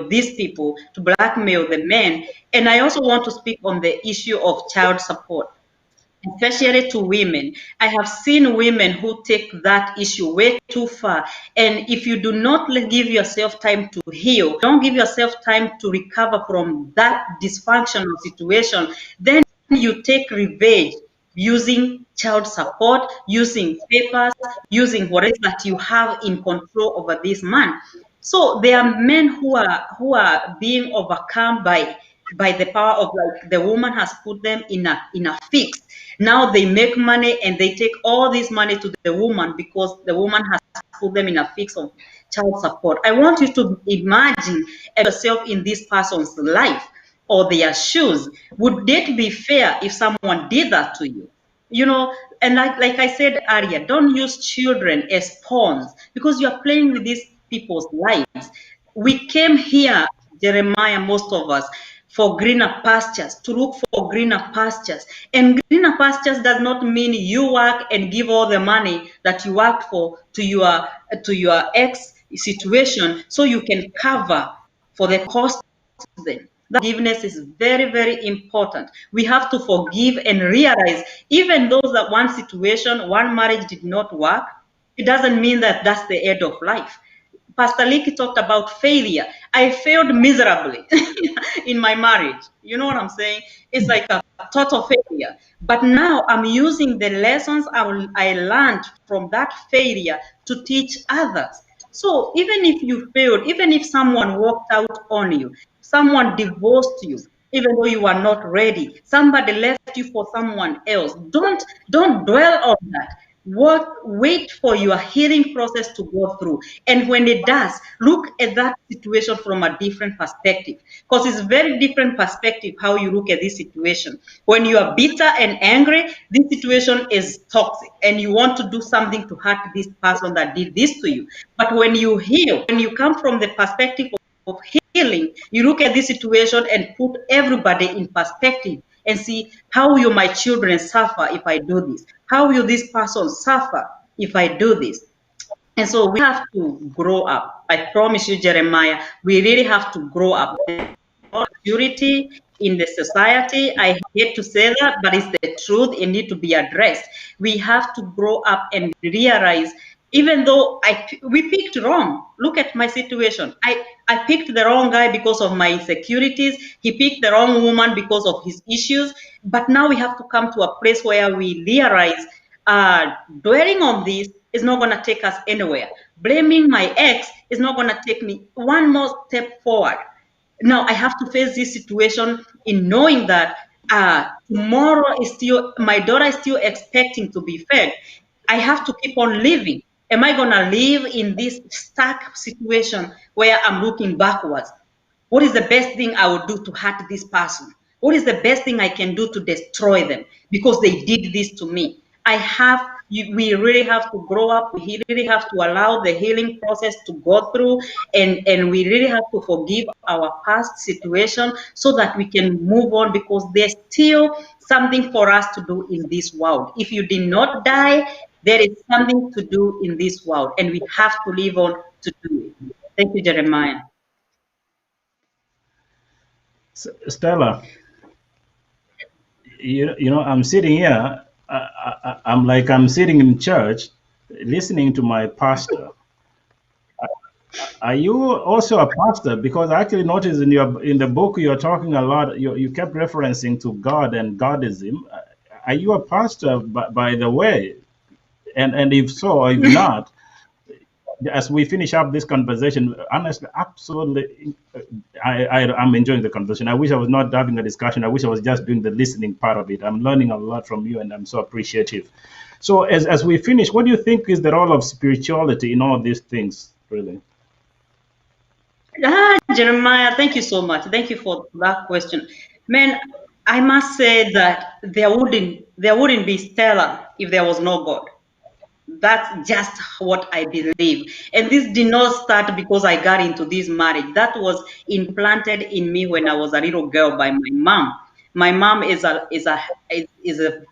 these people, to blackmail the men. And I also want to speak on the issue of child support, especially to women. I have seen women who take that issue way too far. And if you do not give yourself time to heal, don't give yourself time to recover from that dysfunctional situation, then you take revenge using child support, using papers, using whatever that you have in control over this man. So there are men who are being overcome by the power of, like, the woman has put them in a fix. Now they make money and they take all this money to the woman because the woman has put them in a fix of child support. I want you to imagine yourself in this person's life or their shoes. Would it be fair if someone did that to you? And like I said earlier, don't use children as pawns, because you're playing with these people's lives. We came here, Jeremiah, most of us, for greener pastures, to look for greener pastures. And greener pastures does not mean you work and give all the money that you worked for to your ex situation so you can cover for the cost then. Forgiveness is very, very important. We have to forgive and realize, even though that one situation, one marriage did not work, it doesn't mean that that's the end of life. Pastor Leakey talked about failure. I failed miserably in my marriage. You know what I'm saying? It's like a total failure. But now I'm using the lessons I learned from that failure to teach others. So even if you failed, even if someone walked out on you, someone divorced you, even though you are not ready, somebody left you for someone else, don't dwell on that. Wait for your healing process to go through. And when it does, look at that situation from a different perspective. Because it's very different perspective how you look at this situation. When you are bitter and angry, this situation is toxic and you want to do something to hurt this person that did this to you. But when you heal, when you come from the perspective of healing, you look at this situation and put everybody in perspective and see, how will my children suffer if I do this? How will this person suffer if I do this? And so we have to grow up. I promise you, Jeremiah, we really have to grow up. Maturity in the society, I hate to say that, but it's the truth. It needs to be addressed. We have to grow up and realize, even though we picked wrong. Look at my situation. I picked the wrong guy because of my insecurities. He picked the wrong woman because of his issues. But now we have to come to a place where we realize dwelling on this is not going to take us anywhere. Blaming my ex is not going to take me one more step forward. Now I have to face this situation in knowing that tomorrow is still, my daughter is still expecting to be fed. I have to keep on living. Am I going to live in this stuck situation where I'm looking backwards? What is the best thing I would do to hurt this person? What is the best thing I can do to destroy them because they did this to me? We really have to grow up. We really have to allow the healing process to go through, and we really have to forgive our past situation so that we can move on, because there's still something for us to do in this world. If you did not die, there is something to do in this world, and we have to live on to do it. Thank you, Jeremiah. Stella, you know, I'm sitting here. I'm like I'm sitting in church, listening to my pastor. Are you also a pastor? Because I actually noticed in the book you're talking a lot. You kept referencing to God and Godism. Are you a pastor, by the way? And if so, or if not, as we finish up this conversation, honestly, absolutely, I'm enjoying the conversation. I wish I was not having a discussion. I wish I was just doing the listening part of it. I'm learning a lot from you, and I'm so appreciative. So as we finish, what do you think is the role of spirituality in all these things, really? Jeremiah, thank you so much. Thank you for that question. Man, I must say that there wouldn't be Stella if there was no God. That's just what I believe. And this did not start because I got into this marriage. That was implanted in me when I was a little girl by my mom. My mom is a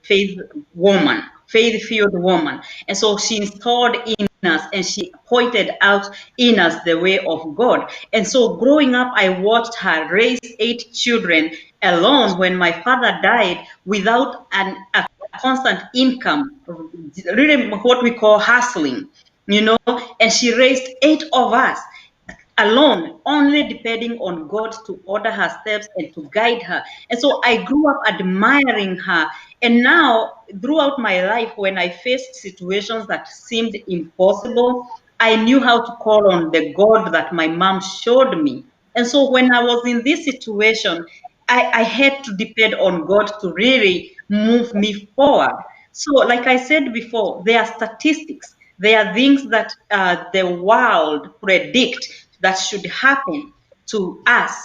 faith woman, faith-filled woman. And so she installed in us and she pointed out in us the way of God. And so growing up, I watched her raise 8 children alone when my father died without a constant income, really what we call hustling, and she raised 8 of us alone, only depending on God to order her steps and to guide her. And so I grew up admiring her. And now, throughout my life, when I faced situations that seemed impossible, I knew how to call on the God that my mom showed me. And so when I was in this situation, I had to depend on God to really move me forward. So, like I said before, there are statistics. There are things that the world predict that should happen to us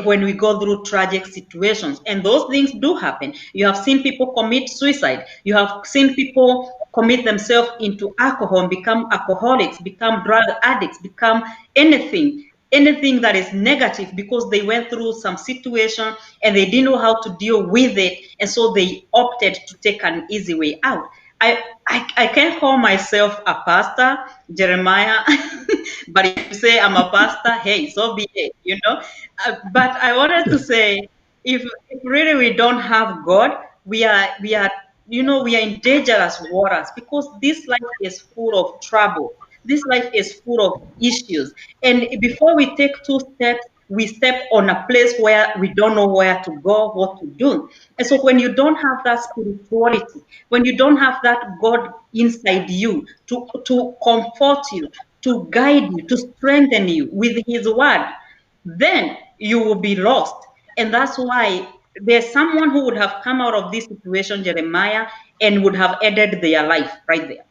when we go through tragic situations. And those things do happen. You have seen people commit suicide. You have seen people commit themselves into alcohol and become alcoholics, become drug addicts, become anything. anything that is negative, because they went through some situation and they didn't know how to deal with it, and so they opted to take an easy way out. I can't call myself a pastor, Jeremiah, but if you say I'm a pastor, hey, so be it, you know. But I wanted to say, if really we don't have God, we are we are in dangerous waters, because this life is full of trouble. This life is full of issues, and before we take two steps, we step on a place where we don't know where to go, what to do. And so when you don't have that spirituality, when you don't have that God inside you to comfort you, to guide you, to strengthen you with his word, then you will be lost. And that's why there's someone who would have come out of this situation, Jeremiah, and would have ended their life right there.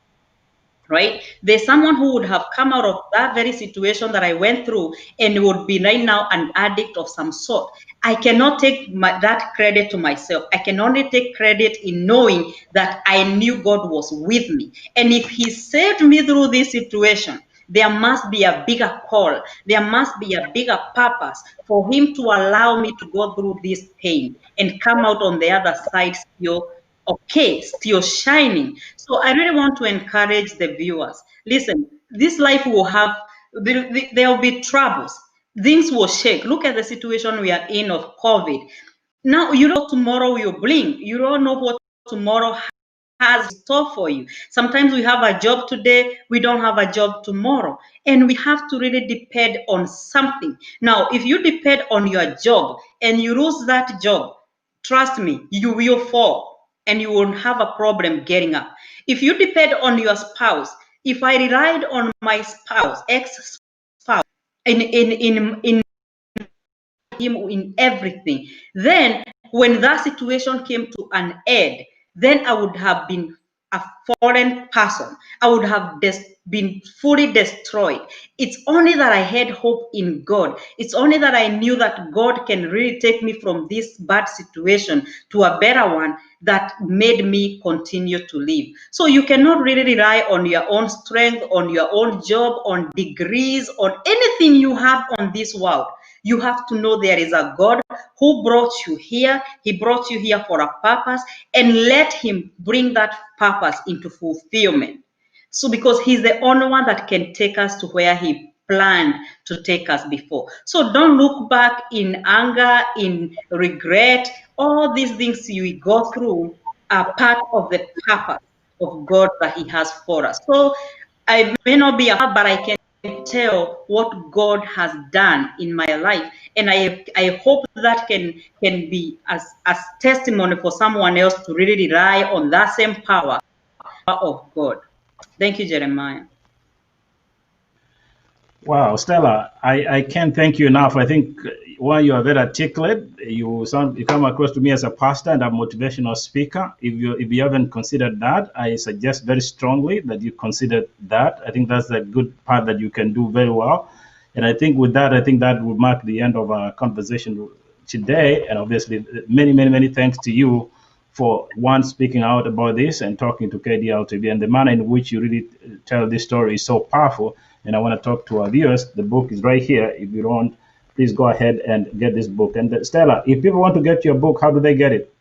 Right? There's someone who would have come out of that very situation that I went through and would be right now an addict of some sort. I cannot take that credit to myself. I can only take credit in knowing that I knew God was with me. And if he saved me through this situation, there must be a bigger call. There must be a bigger purpose for him to allow me to go through this pain and come out on the other side still okay, still shining. So I really want to encourage the viewers. Listen, this life will have, there will be troubles. Things will shake. Look at the situation we are in of COVID. Now, you don't know tomorrow will blink. You don't know what tomorrow has in store for you. Sometimes we have a job today, we don't have a job tomorrow. And we have to really depend on something. Now, if you depend on your job and you lose that job, trust me, you will fall and you won't have a problem getting up. If you depend on your spouse, if I relied on my spouse, ex-spouse, in him in everything, then when that situation came to an end, then I would have been a foreign person. I would have been fully destroyed. It's only that I had hope in God. It's only that I knew that God can really take me from this bad situation to a better one that made me continue to live. So you cannot really rely on your own strength, on your own job, on degrees, on anything you have on this world. You have to know there is a God who brought you here. He brought you here for a purpose, and let him bring that purpose into fulfillment. So because he's the only one that can take us to where he planned to take us before. So don't look back in anger, in regret. All these things you go through are part of the purpose of God that he has for us. So I may not be a part, but I can tell what God has done in my life, and I hope that can be as testimony for someone else to really rely on that same power of God. Thank you, Jeremiah. Wow, Stella, I can't thank you enough. I think while you are very articulate, you come across to me as a pastor and a motivational speaker. If you haven't considered that, I suggest very strongly that you consider that. I think that's a good part that you can do very well. And I think with that, I think that would mark the end of our conversation today. And obviously, many thanks to you for one speaking out about this and talking to KDRTV, and the manner in which you really tell this story is so powerful. And I want to talk to our viewers. The book is right here. If you don't, please go ahead and get this book. And Stella, if people want to get your book, how do they get it?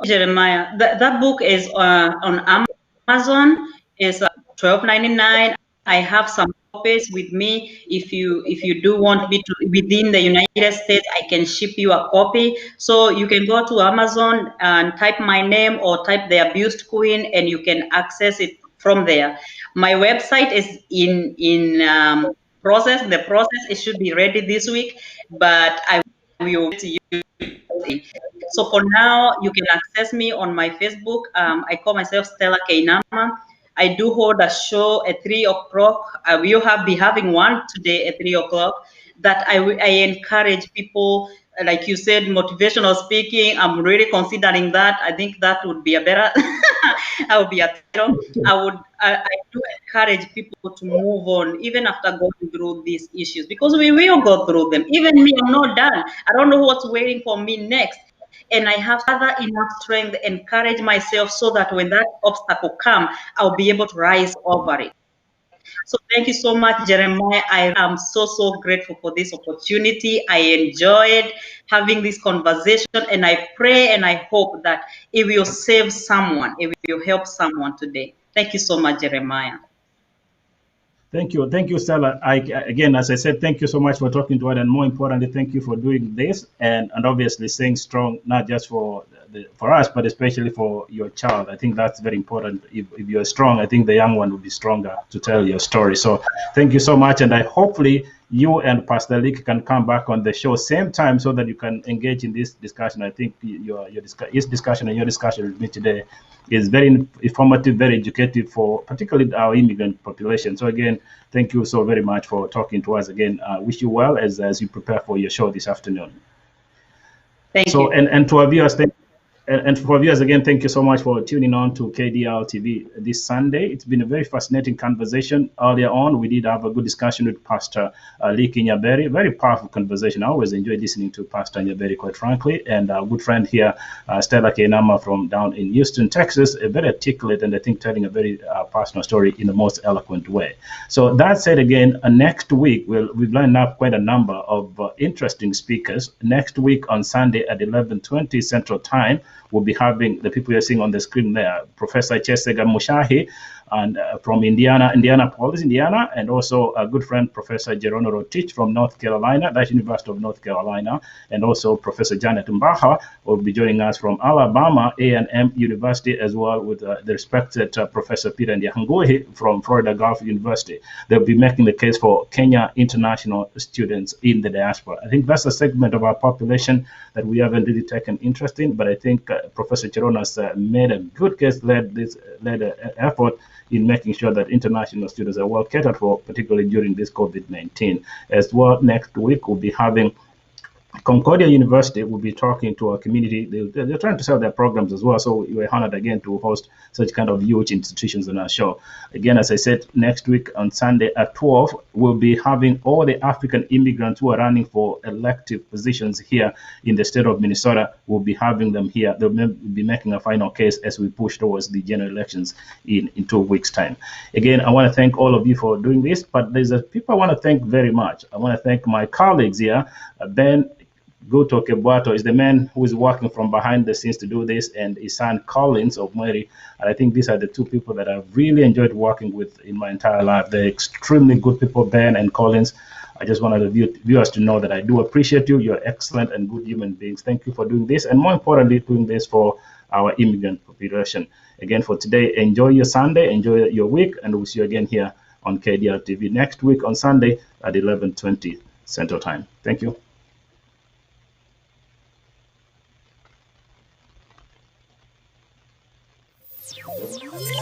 Jeremiah, that book is on Amazon. It's $12.99. I have some copies with me. If you do want me to within the United States, I can ship you a copy. So you can go to Amazon and type my name or type The Abused Queen, and you can access it from there. My website is in process. The process, it should be ready this week, but I will to you. So for now, you can access me on my Facebook. I call myself Stella Kiinama. I do hold a show at 3 o'clock. I will be having one today at 3 o'clock that I encourage people, like you said, motivational speaking. I'm really considering that. I think that would be a better, I would be a title. I do encourage people to move on, even after going through these issues, because we will go through them. Even me, I'm not done. I don't know what's waiting for me next. And I have other enough strength to encourage myself so that when that obstacle comes, I'll be able to rise over it. So thank you so much, Jeremiah. I am so grateful for this opportunity. I enjoyed having this conversation, and I pray and I hope that it will save someone, it will help someone today. Thank you so much, Jeremiah. Thank you, Stella. Again, as I said, thank you so much for talking to us, and more importantly, thank you for doing this, and obviously staying strong, not just for us, but especially for your child. I think that's very important. If you're strong, I think the young one will be stronger to tell your story. So thank you so much, and I hopefully you and Pastor Leakey can come back on the show same time so that you can engage in this discussion. I think his discussion and your discussion with me today is very informative, very educative for particularly our immigrant population. So again, thank you so very much for talking to us again. Wish you well as you prepare for your show this afternoon. Thank you. And to our viewers, and for viewers, again, thank you so much for tuning on to KDRTV this Sunday. It's been a very fascinating conversation. Earlier on, we did have a good discussion with Pastor Leakey Nyaberi. Very powerful conversation. I always enjoy listening to Pastor Nyaberi, quite frankly. And our good friend here, Stella Kiinama from down in Houston, Texas, a very articulate and I think telling a very personal story in the most eloquent way. So that said, again, next week, we've lined up quite a number of interesting speakers. Next week on Sunday at 11:20 Central Time, we'll be having the people you're seeing on the screen there, Professor Chesega Mushahi, and from Indianapolis, Indiana, and also a good friend, Professor Gerono Rotich from North Carolina, that's University of North Carolina, and also Professor Janet Mbaha will be joining us from Alabama A&M University, as well with the respected Professor Peter Ndiahangohi from Florida Gulf University. They'll be making the case for Kenya international students in the diaspora. I think that's a segment of our population that we haven't really taken interest in, but I think Professor Gerono has made a good case, led effort in making sure that international students are well catered for, particularly during this COVID-19. As well, next week we'll be having Concordia University will be talking to our community. They're trying to sell their programs as well. So we're honored again to host such kind of huge institutions on our show. Again, as I said, next week on Sunday at 12, we'll be having all the African immigrants who are running for elective positions here in the state of Minnesota. We'll be having them here. They'll be making a final case as we push towards the general elections in 2 weeks' time. Again, I want to thank all of you for doing this, but there's people I want to thank very much. I want to thank my colleagues here, Ben Guto Kebwato is the man who is working from behind the scenes to do this, and his son Collins of Mweri. And I think these are the two people that I've really enjoyed working with in my entire life. They're extremely good people, Ben and Collins. I just wanted the viewers to know that I do appreciate you. You're excellent and good human beings. Thank you for doing this, and more importantly, doing this for our immigrant population. Again, for today, enjoy your Sunday, enjoy your week, and we'll see you again here on KDRTV next week on Sunday at 11:20 Central Time. Thank you. Thank you.